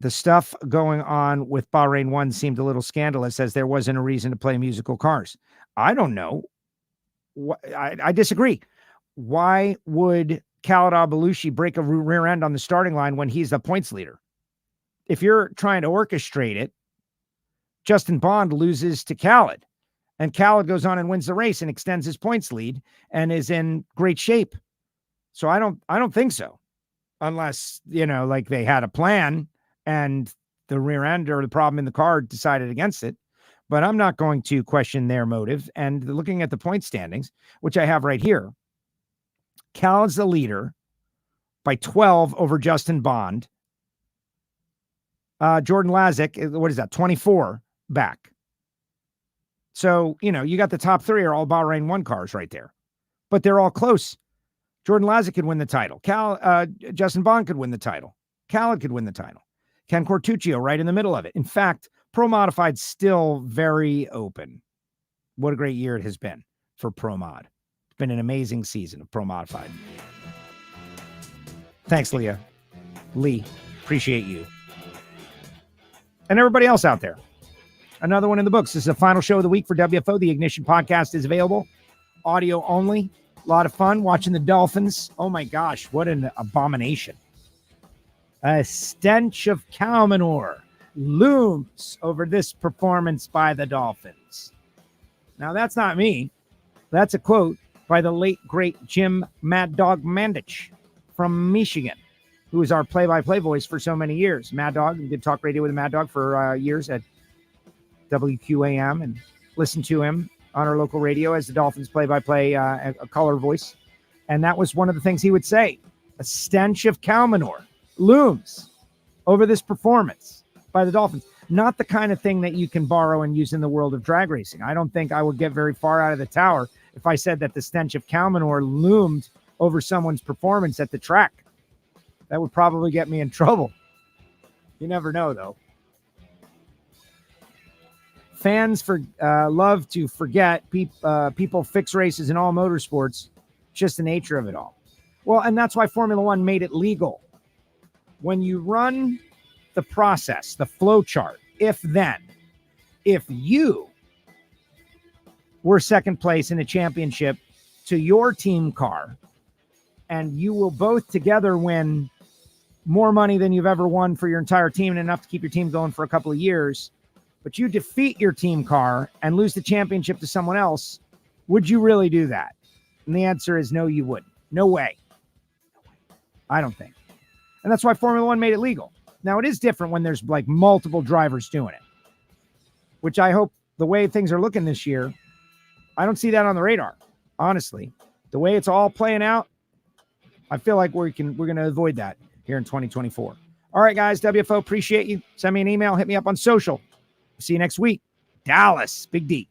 The stuff going on with Bahrain 1 seemed a little scandalous, as there wasn't a reason to play musical cars. I don't know. I disagree. Why would Khaled Al-Belushi break a rear end on the starting line when he's the points leader? If you're trying to orchestrate it, Justin Bond loses to Khaled, and Khaled goes on and wins the race and extends his points lead and is in great shape. So I don't think so, unless, you know, like they had a plan and the rear end or the problem in the car decided against it. But I'm not going to question their motive. And looking at the point standings, which I have right here, Khaled's the leader by 12 over Justin Bond. Jordan Lazick, what is that, 24 back. So, you know, you got the top three are all Bahrain 1 cars right there. But they're all close. Jordan Lazick could win the title. Justin Bond could win the title. Khaled could win the title. Ken Cortuccio right in the middle of it. In fact, Pro Modified still very open. What a great year it has been for Pro Mod. It's been an amazing season of Pro Modified. Thanks, Leah. Lee, appreciate you. And everybody else out there. Another one in the books. This is the final show of the week for WFO. The Ignition podcast is available. Audio only. A lot of fun watching the Dolphins. Oh my gosh, what an abomination. A stench of cow manure looms over this performance by the Dolphins. Now, that's not me. That's a quote by the late, great Jim Mad Dog Mandich from Michigan, who was our play-by-play voice for so many years. Mad Dog, we did talk radio with Mad Dog for years at WQAM and listened to him on our local radio as the Dolphins play-by-play a color voice. And that was one of the things he would say. A stench of cow manure looms over this performance by the Dolphins. Not the kind of thing that you can borrow and use in the world of drag racing. I don't think I would get very far out of the tower if I said that the stench of cow manure loomed over someone's performance at the track. That would probably get me in trouble. You never know, though. Fans love to forget people fix races in all motorsports. Just the nature of it all. Well, and that's why Formula One made it legal. When you run the process, the flow chart, if you were second place in a championship to your team car, and you will both together win more money than you've ever won for your entire team and enough to keep your team going for a couple of years, but you defeat your team car and lose the championship to someone else, would you really do that? And the answer is no, you wouldn't. No way. I don't think. And that's why Formula One made it legal. Now, it is different when there's like multiple drivers doing it, which I hope the way things are looking this year, I don't see that on the radar. honestly, the way it's all playing out, I feel like we're going to avoid that here in 2024. All right, guys, WFO, appreciate you. Send me an email, hit me up on social. See you next week. Dallas, Big D.